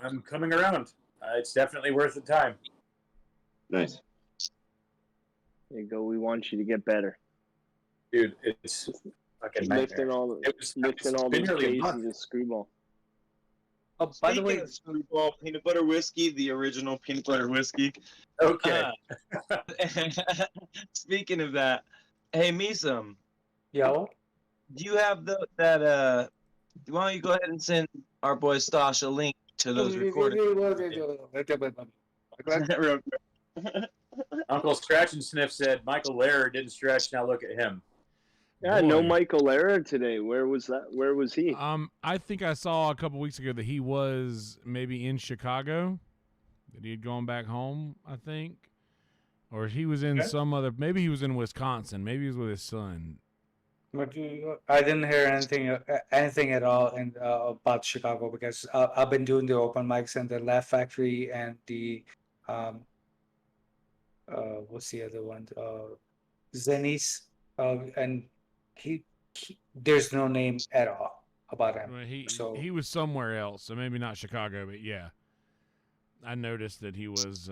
I'm coming around. It's definitely worth the time. Nice. There you go. We want you to get better. Dude, it's fucking Lifting all these cases of Screwball. Oh, by the way, Speaking of Screwball peanut butter whiskey, the original peanut butter whiskey. Okay. Speaking of that, hey Misam, yo, do you have why don't you go ahead and send our boy Stosh a link to those recordings? Real quick. Uncle Scratch and Sniff said Michael Lehrer didn't stretch. Now look at him. Yeah, Boy. no Michael Lehrer today. Where was that? Where was he? I think I saw a couple weeks ago that he was maybe in Chicago, that he had gone back home, I think. Or he was in maybe he was in Wisconsin. Maybe he was with his son. but I didn't hear anything at all about Chicago because I've been doing the open mics and the Laugh Factory and the what's the other one? Zenny's, and he there's no name at all about him. Well, he was somewhere else, so maybe not Chicago, but yeah. I noticed that he was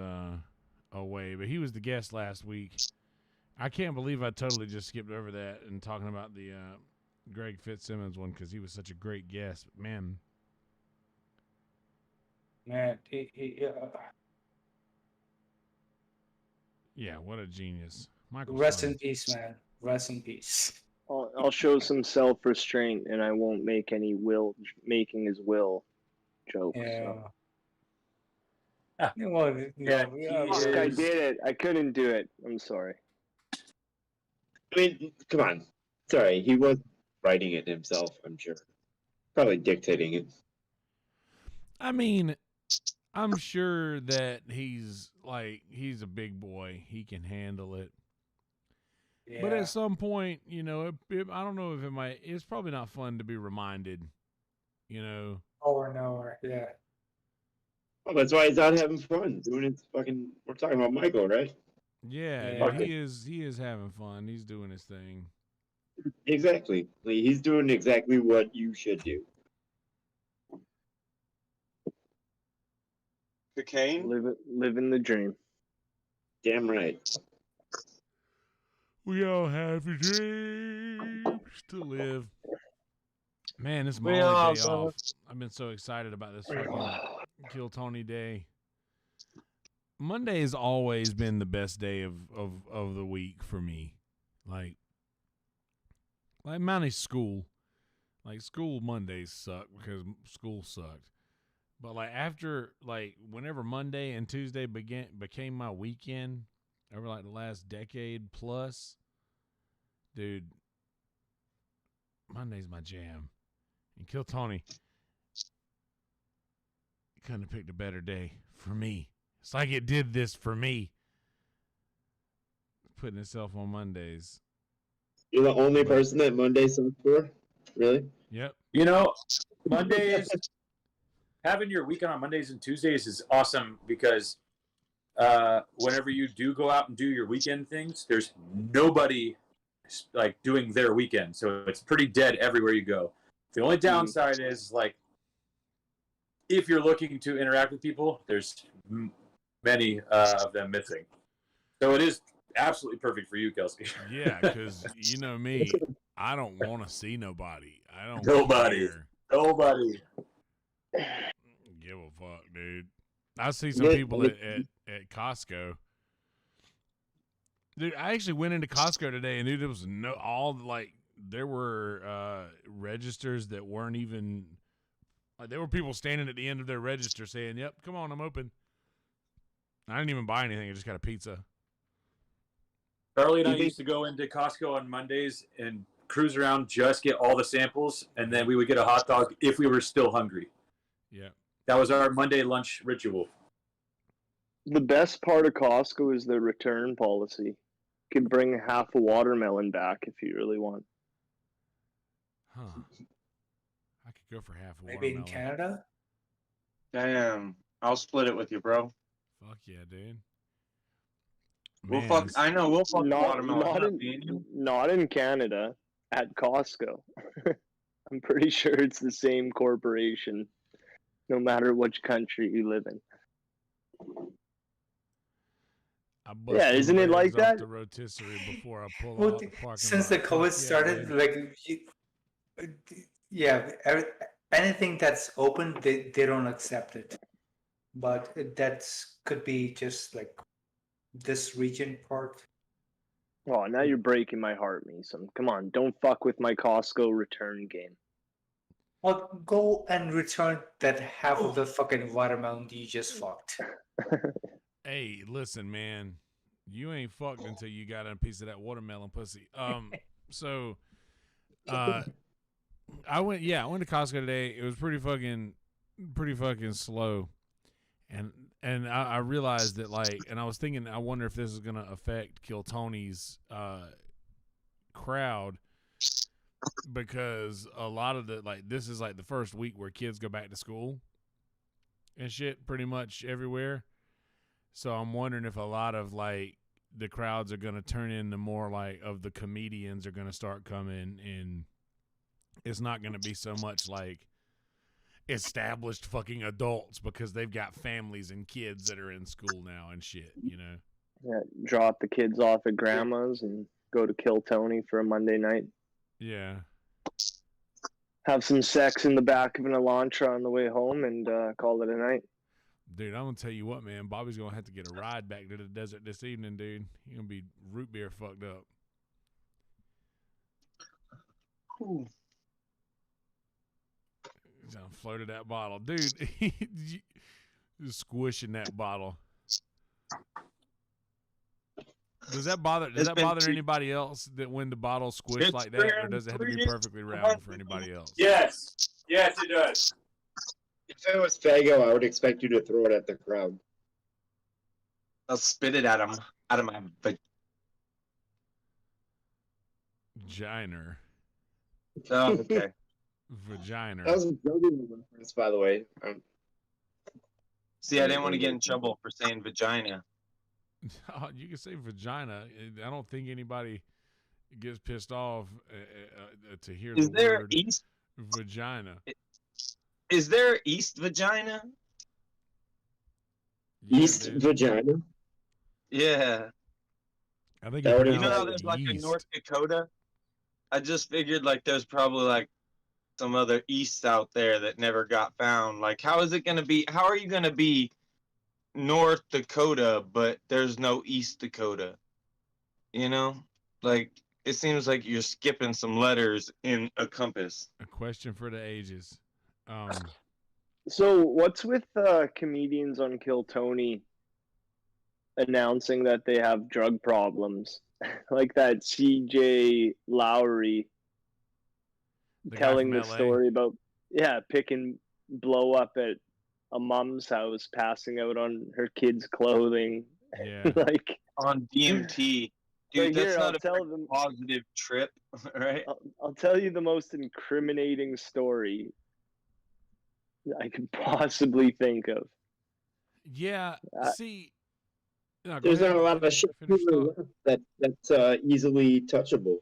away, but he was the guest last week. I can't believe I totally just skipped over that and talking about the Greg Fitzsimmons one because he was such a great guest. But man, yeah, what a genius. Michael rest Stein. in peace, man. Rest in peace. I'll show some self-restraint, and I won't make any making his will jokes. Yeah. So. Fuck, I did it. I couldn't do it. I'm sorry. I mean, come on. Sorry, he was writing it himself, I'm sure. Probably dictating it. I mean, I'm sure that he's a big boy. He can handle it. Yeah. But at some point, I don't know if it's probably not fun to be reminded, Over and over, yeah. Well, that's why he's out having fun. Doing it fucking, we're talking about Michael, right? Yeah, he is having fun. He's doing his thing. Exactly. He's doing exactly what you should do. Cocaine? Living the dream. Damn right. We all have a dream to live. Man, this is my We only all day do. off. I've been so excited about this fucking Kill Tony Day. Monday has always been the best day of the week for me. Like minus school. Like school Mondays suck because school sucked. But whenever Monday and Tuesday became my weekend over like the last decade plus, dude, Monday's my jam. And Kill Tony couldn't have picked a better day for me It's like it did this for me. Putting itself on Mondays. You're the only person that Monday sucks for? Really? Yep. You know, Mondays, having your weekend on Mondays and Tuesdays is awesome because whenever you do go out and do your weekend things, there's nobody like doing their weekend, so it's pretty dead everywhere you go. The only downside is like if you're looking to interact with people, there's many of them missing. So it is absolutely perfect for you, Kelsey. Yeah, because you know me, I don't want to see nobody. I don't Nobody. care. Nobody. Give a fuck, dude. I see some people at Costco. Dude, I actually went into Costco today, and dude, there was there were registers that weren't even. Like, there were people standing at the end of their register saying, "Yep, come on, I'm open." I didn't even buy anything. I just got a pizza. Charlie and I used to go into Costco on Mondays and cruise around, just get all the samples, and then we would get a hot dog if we were still hungry. Yeah. That was our Monday lunch ritual. The best part of Costco is the return policy. You can bring half a watermelon back if you really want. Huh. I could go for half a Maybe watermelon. in Canada? Damn. I'll split it with you, bro. Fuck yeah, dude. We'll Man, fuck. I know we'll fuck watermelon. Not in Canada. At Costco. I'm pretty sure it's the same corporation, no matter which country you live in. Yeah, isn't it like that? The rotisserie before I pull Well, out the parking since lot. the COVID Fuck started, yeah, like, anything that's open, they don't accept it. But could be just like this region part. Oh, now you're breaking my heart, Mason. Come on, don't fuck with my Costco return game. Well, go and return that half of the fucking watermelon you just fucked. Hey, listen, man. You ain't fucked until you got a piece of that watermelon pussy. So I went to Costco today. It was pretty fucking slow. And I realized that, like, and I was thinking, I wonder if this is going to affect Kill Tony's crowd, because a lot of this is like the first week where kids go back to school and shit pretty much everywhere. So I'm wondering if a lot of, like, the crowds are going to turn into more, like, of the comedians are going to start coming, and it's not going to be so much, like, established fucking adults because they've got families and kids that are in school now and shit, you know? Yeah, drop the kids off at grandma's and go to Kill Tony for a Monday night. Yeah. Have some sex in the back of an Elantra on the way home and call it a night. Dude, I'm going to tell you what, man. Bobby's going to have to get a ride back to the desert this evening, dude. He's going to be root beer fucked up. Ooh. He's going to float that bottle. Dude, just squishing that bottle. Does that bother anybody else that when the bottle squished like that, or does it have to be perfectly round for anybody else? Yes, it does. If it was Fago, I would expect you to throw it at the crowd. I'll spit it at him out of my Vagina. Oh, okay. Vagina. That was a joking reference, by the way. See, I didn't want to get in trouble for saying vagina. Oh, you can say vagina. I don't think anybody gets pissed off to hear Is the there word East? vagina. Is there East vagina? Yeah, East dude. vagina? Yeah. I think That would it's You know how pronounced there's like a yeast. North Dakota? I just figured like there's probably like some other East out there that never got found. Like, how is it going to be? How are you going to be North Dakota, but there's no East Dakota? You know? Like, it seems like you're skipping some letters in a compass. A question for the ages. So what's with comedians on Kill Tony announcing that they have drug problems? Like that CJ Lowry The guy telling from the LA? story about pick and blow up at a mom's house, passing out on her kids' clothing. Yeah. Like on DMT. Dude, like, that's here, not I'll tell them. positive trip, right? I'll tell you the most incriminating story I could possibly think of. Yeah. Uh, See, no, go There's ahead. not a lot of shit Finish thought. that's easily touchable.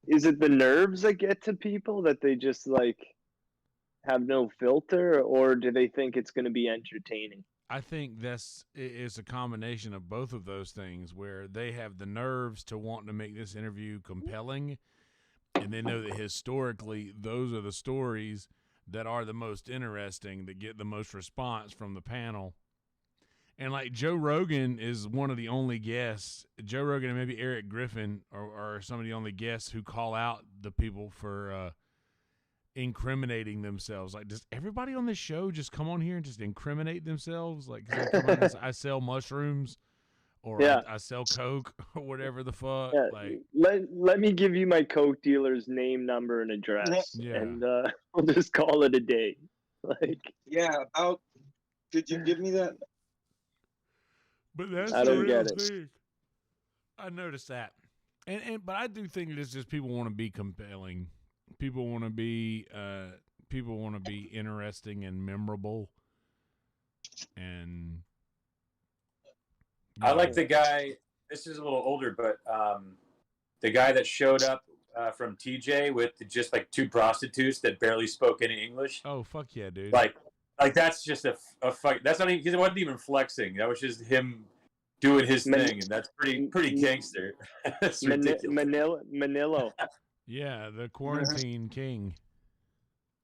Is it the nerves that get to people that they just like have no filter, or do they think it's going to be entertaining? I think it's a combination of both of those things where they have the nerves to want to make this interview compelling, and they know that historically those are the stories that are the most interesting, that get the most response from the panel. And like Joe Rogan is one of the only guests, Joe Rogan and maybe Eric Griffin are some of the only guests who call out the people for incriminating themselves. Like, does everybody on this show just come on here and just incriminate themselves? Like, 'cause they come on and say, I sell mushrooms, or Yeah. I sell coke, or whatever the fuck. Yeah, Like, let me give you my coke dealer's name, number, and address, Yeah. and we'll just call it a day. Like, Yeah, could you give me that? but that's I the don't real get it. thing. I noticed that, but I do think it's just people want to be compelling. People want to be interesting and memorable, and I like the guy. This is a little older, but the guy that showed up from TJ with just like two prostitutes that barely spoke any English. Oh, fuck yeah, dude! Like that's just a fuck. That's not even. He wasn't even flexing. That was just him doing his thing, and that's pretty gangster. That's ridiculous. Manilo. Yeah, the quarantine king.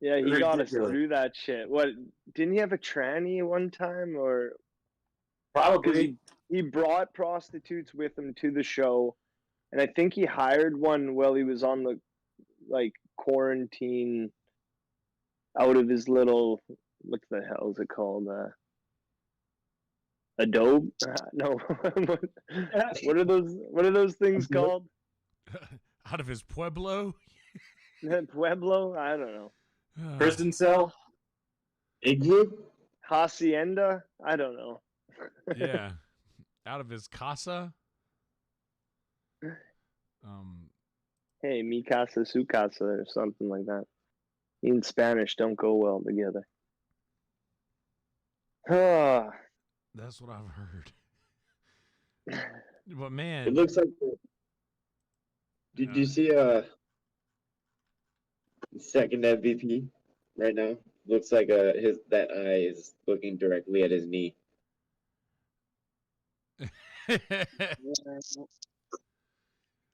Yeah, he got us Ridiculous. through that shit. What, didn't he have a tranny one time, or Probably. he brought prostitutes with him to the show, and I think he hired one while he was on the like quarantine out of his little, what the hell is it called? Adobe? No. What are those things called? Out of his pueblo. Pueblo? I don't know. Prison cell. Igloo? Hacienda? I don't know. Yeah, out of his casa. Hey, mi casa, su casa, or something like that. Me and Spanish don't go well together. That's what I've heard. But man, It looks like. Did you see second MVP right now? Looks like that eye is looking directly at his knee.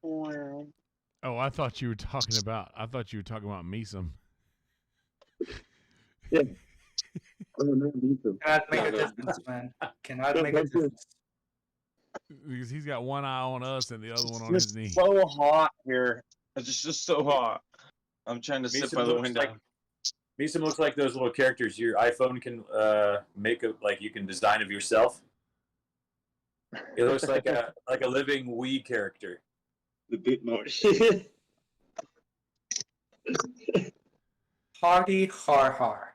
Oh, I thought you were talking about Meesum. Yeah. Oh, no, Meesum. Cannot make a difference, man. Cannot make a difference. Because he's got one eye on us and the other one on It's his knee. so hot here. It's just so hot. I'm trying to sit by the window. Meesum looks like those little characters your iPhone can make you can design of yourself. It looks like a living Wii character. The bit mode. Hardy har har.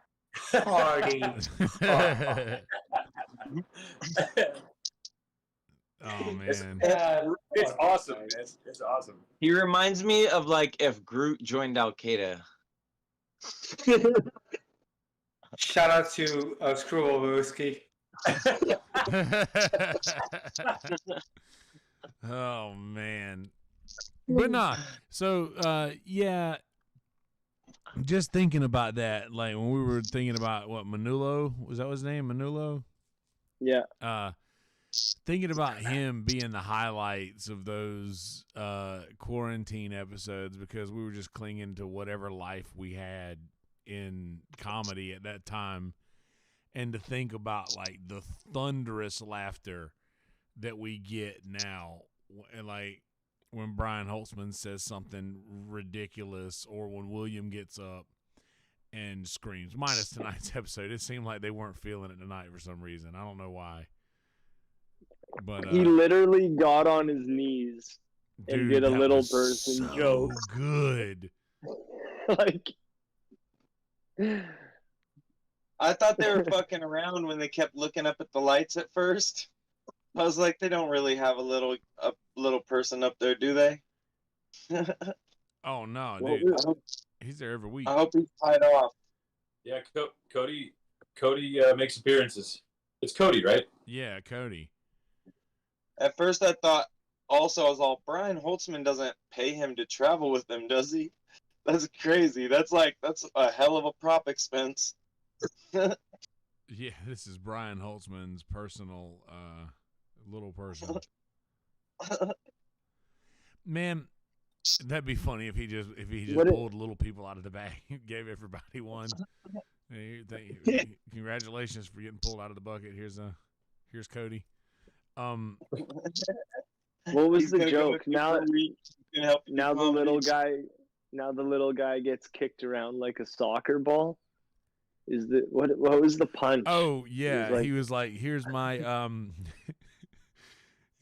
Hardy har har. Oh man. It's awesome. It's awesome. He reminds me of like if Groot joined Al Qaeda. Shout out to Screwball. Oh man. But nah. So yeah. Just thinking about that, like when we were thinking about what Manolo, was that his name? Manolo? Yeah. Thinking about him being the highlights of those quarantine episodes, because we were just clinging to whatever life we had in comedy at that time, and to think about like the thunderous laughter that we get now, and like when Brian Holtzman says something ridiculous, or when William gets up and screams, minus tonight's episode. It seemed like they weren't feeling it tonight for some reason. I don't know why. But he literally got on his knees and dude, did a that little was person so joke. Good. Like, I thought they were fucking around when they kept looking up at the lights at first. I was like, they don't really have a little person up there, do they? Oh no, Well, dude. I hope, He's there every week. I hope he's tied off. Yeah, Cody makes appearances. It's Cody, right? Yeah, Cody. At first, I thought. Also, I was all, Brian Holtzman doesn't pay him to travel with him, does he? That's crazy. That's a hell of a prop expense. Yeah, this is Brian Holtzman's personal little person. Man, that'd be funny if he just pulled little people out of the bag, gave everybody one. Hey, congratulations for getting pulled out of the bucket. Here's Cody. What was He's the gonna go joke? with you for a week. He's gonna help you Now do the little comedy. guy gets kicked around like a soccer ball. Is the what was the punch? Oh yeah, he was like, here's my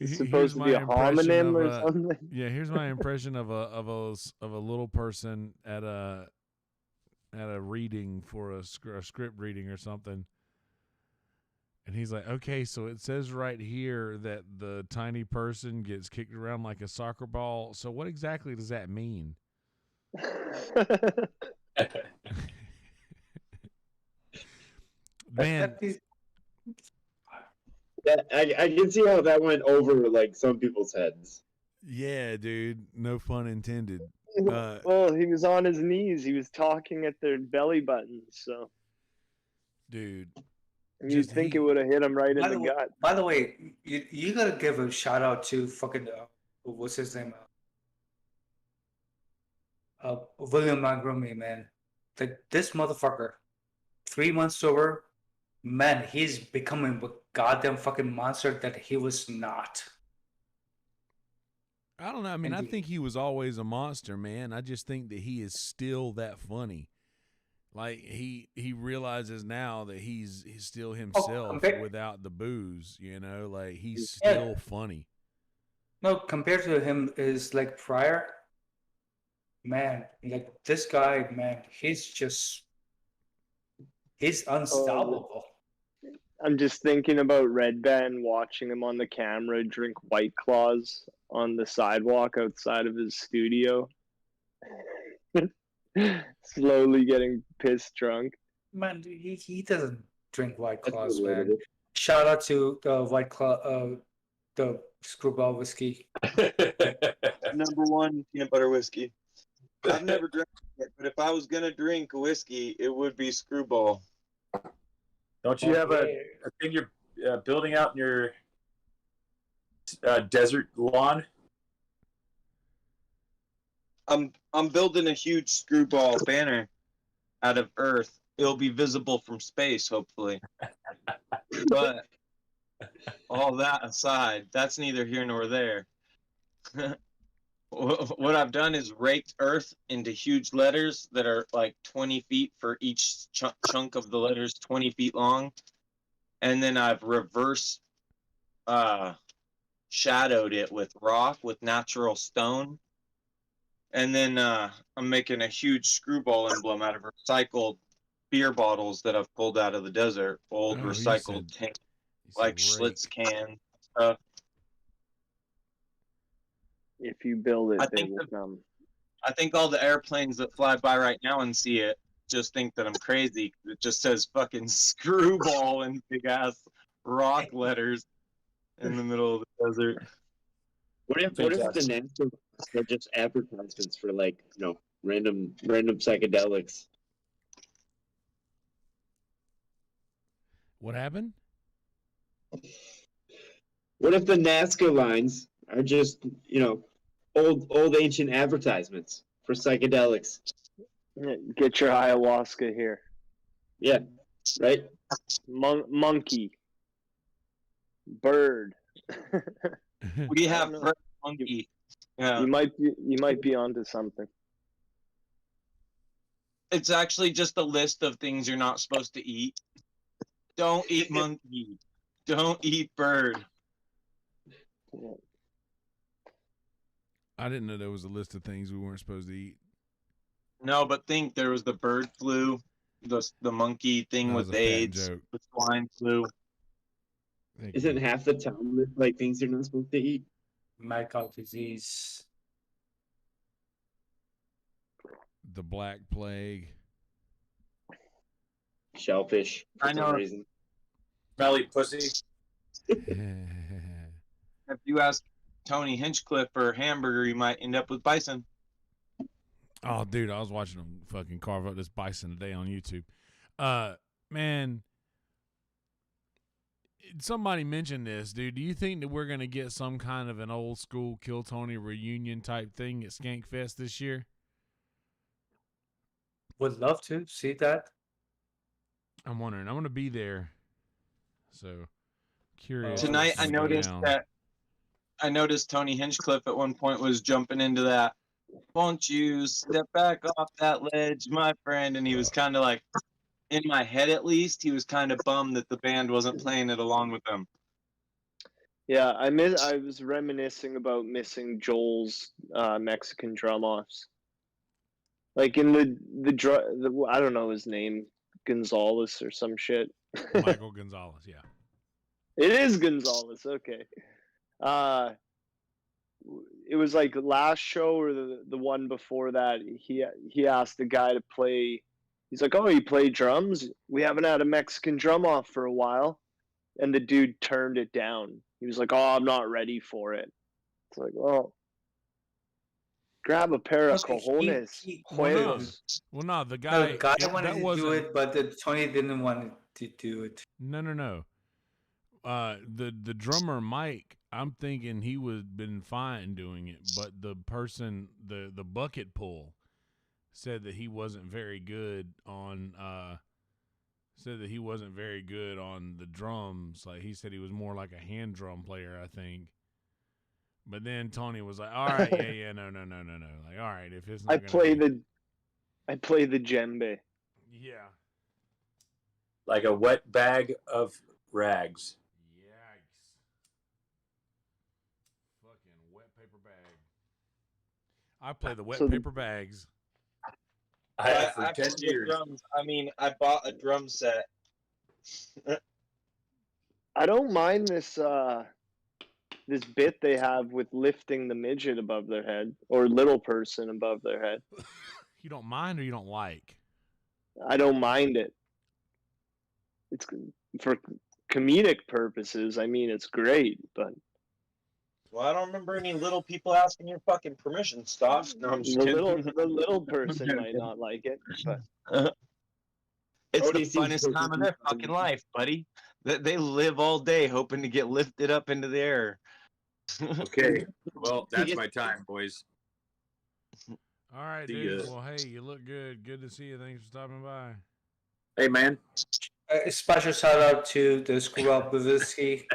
it's here's supposed to be a impression homonym of or a, something. yeah, here's my impression of a little person at a reading for a script reading or something. And he's like, okay, so it says right here that the tiny person gets kicked around like a soccer ball. So what exactly does that mean? Man, Yeah, I can see how that went over like some people's heads. yeah, dude, no pun intended. Well, he was on his knees. He was talking at their belly buttons. So, Dude, you'd think it would have hit him right in the gut. By the way, you gotta give a shout out to fucking what's his name? William Montgomery, man. Like this motherfucker, 3 months sober, man, he's becoming a goddamn fucking monster that he was not. I don't know. I mean, I think he was always a monster, man. I just think that he is still that funny. Like he realizes now that he's still himself without the booze, you know, like he's still funny. No, compared to him is like prior, man, like this guy, man, he's unstoppable. I'm just thinking about Red Band watching him on the camera drink White Claws on the sidewalk outside of his studio. Slowly getting pissed drunk. Man, he doesn't drink White Claws, man. Shout out to the White Claw, the Screwball whiskey. #1 peanut butter whiskey. I've never drank it, but if I was gonna drink whiskey, it would be Screwball. Don't you have a thing you're building out in your desert lawn? I'm building a huge Screwball banner out of Earth. It'll be visible from space, hopefully. But all that aside, that's neither here nor there. What I've done is raked Earth into huge letters that are like 20 feet for each chunk of the letters, 20 feet long. And then I've reverse shadowed it with rock, with natural stone. And then I'm making a huge Screwball emblem out of recycled beer bottles that I've pulled out of the desert, old recycled tank, like Schlitz cans stuff. If you build it, they will come. I think all the airplanes that fly by right now and see it just think that I'm crazy. It just says fucking Screwball in big ass rock letters in the middle of the desert. What if the NASA are just advertisements for like, you know, random psychedelics? What happened? What if the Nazca lines are just, you know, old ancient advertisements for psychedelics? Get your ayahuasca here. Yeah, right. Monkey, bird. We have monkey. Yeah. You might be onto something. It's actually just a list of things you're not supposed to eat. Don't eat monkey. Don't eat bird. I didn't know there was a list of things we weren't supposed to eat. No, but think there was the bird flu. the monkey thing That was with a fat AIDS, joke. with swine flu. Thank Isn't you. half the town like things they're not supposed to eat? Mad cow disease. The Black Plague. Shellfish for I know. some reason. Smelly pussy. If you ask Tony Hinchcliffe for a hamburger, you might end up with bison. Oh, dude, I was watching them fucking carve up this bison today on YouTube. Man, somebody mentioned this, dude. Do you think that we're going to get some kind of an old school Kill Tony reunion type thing at Skankfest this year? Would love to see that. I'm wondering. I'm going to be there. So, curious. Tonight, what's I gonna go noticed down. that. I noticed Tony Hinchcliffe at one point was jumping into that. Won't you step back off that ledge, my friend? And he was kind of like, in my head at least, he was kind of bummed that the band wasn't playing it along with them. Yeah, I was reminiscing about missing Joel's Mexican drum offs. Like in the I don't know his name, Gonzalez or some shit. Michael Gonzalez, yeah. It is Gonzalez. Okay. It was like last show or the one before that. He asked the guy to play. He's like, "Oh, you play drums? We haven't had a Mexican drum off for a while." And the dude turned it down. He was like, "Oh, I'm not ready for it." It's like, "Oh, grab a pair of Okay, cojones." he huevos. Well, no, the No, guy, the guy that wanted to do wasn't- it, but Tony didn't want to do it. No. The drummer Mike, I'm thinking he would been fine doing it, but the person, the bucket pull, said that he wasn't very good on. Said that he wasn't very good on the drums. Like he said, he was more like a hand drum player, I think. But then Tony was like, "All right, yeah, no. Like, all right, if it's not I gonna play be- the djembe. yeah." Like a wet bag of rags. Yikes. Fucking wet paper bag. I play the wet So the- paper bags. I have for I 10 play the years. drums. I mean, I bought a drum set. I don't mind this this bit they have with lifting the midget above their head or little person above their head. You don't mind or you don't like? I don't mind it. It's for comedic purposes. I mean, it's great, but Well, I don't remember any little people asking your fucking permission, Stoff. No, I'm just kidding. the little person might not like it, but It's Cody the seems funnest so time of their fucking life, buddy. They live all day hoping to get lifted up into the air. Okay. Well, that's my time, boys. All right, See dude. ya. Well, hey, you look good. Good to see you. Thanks for stopping by. Hey, man. A special shout out to the Screwball Blavatsky.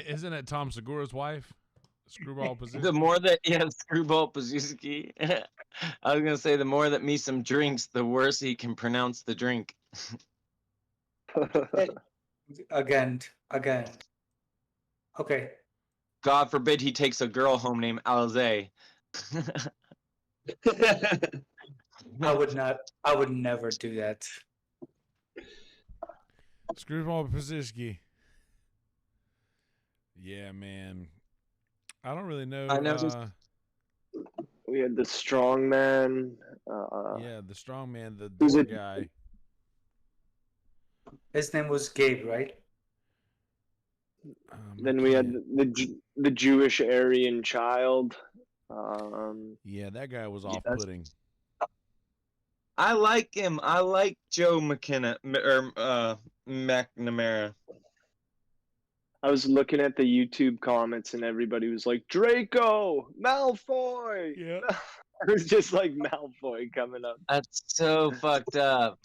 Isn't it Tom Segura's wife? Screwball position. The more that Screwball Pazuski. I was gonna say the more that Meesum drinks, the worse he can pronounce the drink. Again. Okay. God forbid he takes a girl home named Alize. I would never do that. Screwball Pazuski. Yeah, man. I don't really know. I know. we had the strong man. Yeah, the strong man, the Who's door it? guy. His name was Gabe, right? Then we had the Jewish Aryan child. Yeah, that guy was off-putting. I like him. I like Joe McKenna or McNamara. I was looking at the YouTube comments and everybody was like, Draco, Malfoy. Yeah. It was just like Malfoy coming up. That's so fucked up.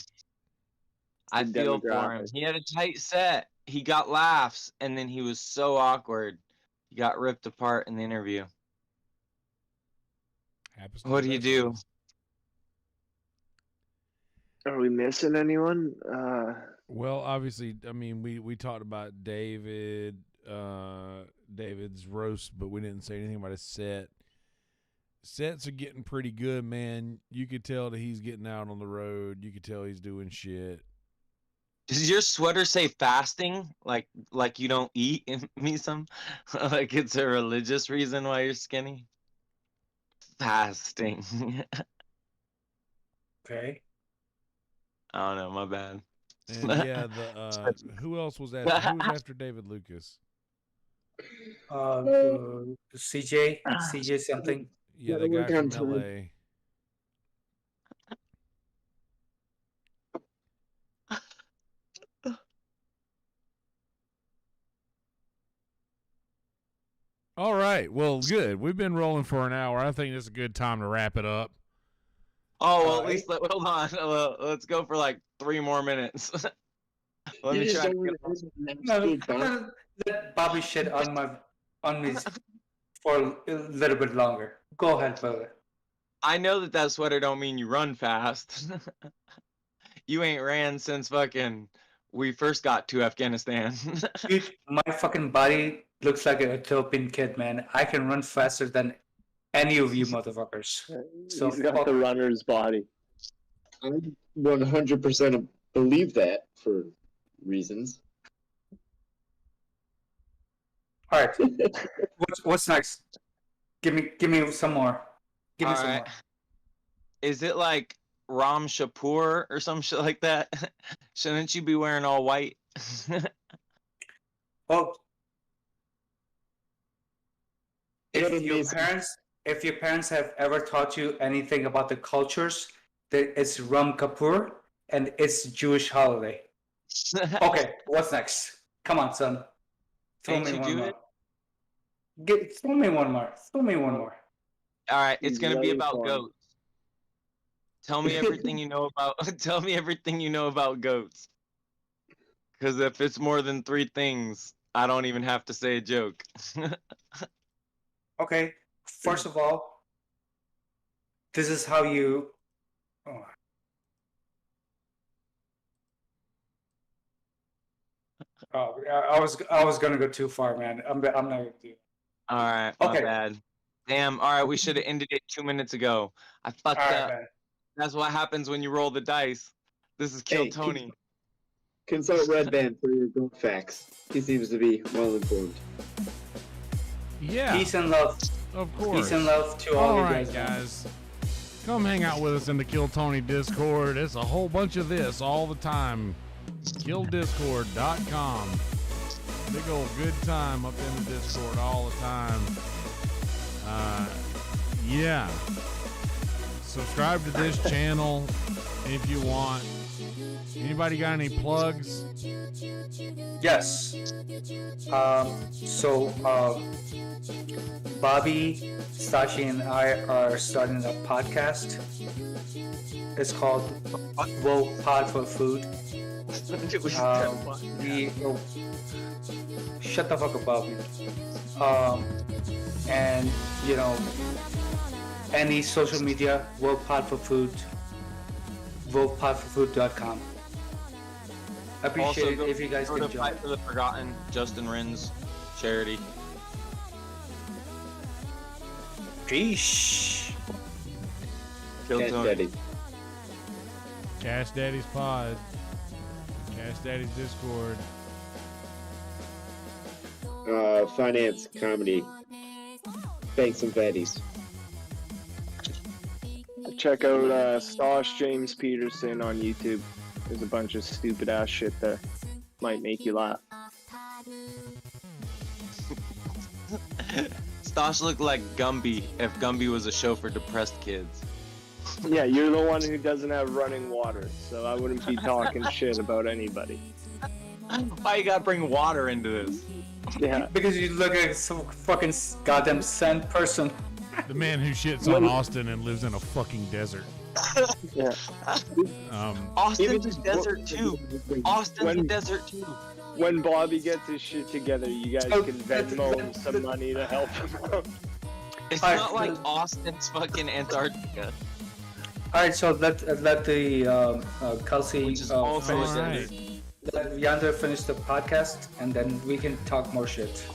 I The feel for him. demographic. He had a tight set. He got laughs, and then he was so awkward. He got ripped apart in the interview. Happens to What the do you best do? of us. Are we missing anyone? Well, obviously, I mean, we talked about David's roast, but we didn't say anything about his set. Sets are getting pretty good, man. You could tell that he's getting out on the road. You could tell he's doing shit. Does your sweater say fasting? Like you don't eat me some? Like it's a religious reason why you're skinny? Fasting. Okay. I don't know, my bad. And yeah, who else was after? Who was after David Lucas? CJ something. Yeah, Gotta the guy work on from time. LA. All right. Well, good. We've been rolling for an hour. I think it's a good time to wrap it up. Oh, well, at least hold on. Let's go for like 3 more minutes. Let You me just try. don't To wanna get- listen to Bob. Let Bobby shit on me for a little bit longer. Go ahead, brother. I know that sweater don't mean you run fast. You ain't ran since fucking we first got to Afghanistan. Dude, my fucking body looks like an Ethiopian kid, man. I can run faster than any of you motherfuckers. So He's got the runner's body. I 100% believe that for reasons. All right. What's next? Give me some more. Give me All some right. more. Is it like Ram Shapur or some shit like that? Shouldn't you be wearing all white? Well, What if amazing- if your parents have ever taught you anything about the cultures, that it's Ram Kapoor and it's Jewish holiday. Okay, what's next? Come on, son. Throw Ain't me you one Jewish? more. Throw me one more. Throw me one more. All right, it's He's gonna be waiting about for him. goats. Tell me everything you know about. Tell me everything you know about goats. Because if it's more than 3 things, I don't even have to say a joke. Okay, first of all, this is how you. Oh. Oh, I was gonna go too far, man. I'm not gonna do it. All right, my Okay. bad. Damn. All right, we should have ended it 2 minutes ago. I fucked All right, up. man. That's what happens when you roll the dice. This is Kill Hey, Tony. Consult Red Band for your goat facts. He seems to be well informed. Yeah, Peace and love. of course. Peace and love to all All you right, guys. man. guys. Come hang out with us in the Kill Tony Discord. It's a whole bunch of this all the time. KillDiscord.com. Big old good time up in the Discord all the time. Yeah. Subscribe to this channel if you want. Anybody got any plugs? Yes. Bobby, Sashi, and I are starting a podcast. It's called Woke Pod for Food. Shut the fuck up, Bobby. And you know, any social media, Woke Pod for Food, WokePodForFood.com. I appreciate Also, it go if you guys go can to join. Fight for the Forgotten, Justin Rins charity. Peace. Kill Cat Tony. Daddy. Cash Daddy's Pod. Cash Daddy's Discord. Finance, comedy, banks and fatties. Check out Stosh James Peterson on YouTube. There's a bunch of stupid ass shit there. Might make you laugh. Stosh looked like Gumby if Gumby was a show for depressed kids. Yeah, you're the one who doesn't have running water, so I wouldn't be talking shit about anybody. Why you gotta bring water into this? Yeah. Because you look like some fucking goddamn sand person. The man who shits on Austin and lives in a fucking desert. Yeah. Austin's a desert too. Austin's a desert too. When Bobby gets his shit together, you guys can Venmo him some money to help him out. It's Alright, not like Austin's fucking Antarctica. All right, so let the Kelsey Which is also finish All right. let Yonder finish the podcast, and then we can talk more shit.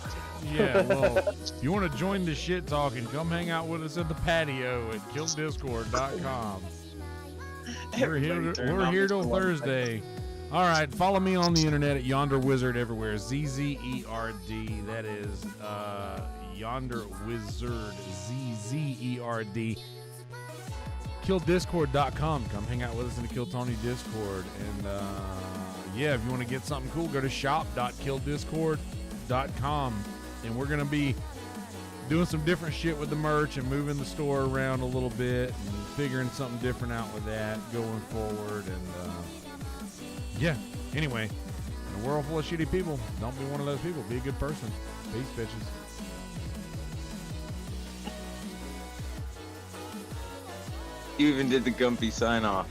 Yeah, well, if you want to join the shit talking, come hang out with us at the patio at killdiscord.com. We're here till Thursday. All right, follow me on the internet at Yonder Wizard everywhere. Z-Z-E-R-D. That is Yonder Wizard. Z-Z-E-R-D. KillDiscord.com. Come hang out with us in the Kill Tony Discord. And yeah, if you want to get something cool, go to shop.killdiscord.com. And we're going to be doing some different shit with the merch and moving the store around a little bit and figuring something different out with that going forward. And yeah, anyway, in a world full of shitty people, don't be one of those people. Be a good person. Peace, bitches. You even did the Gumpy sign off.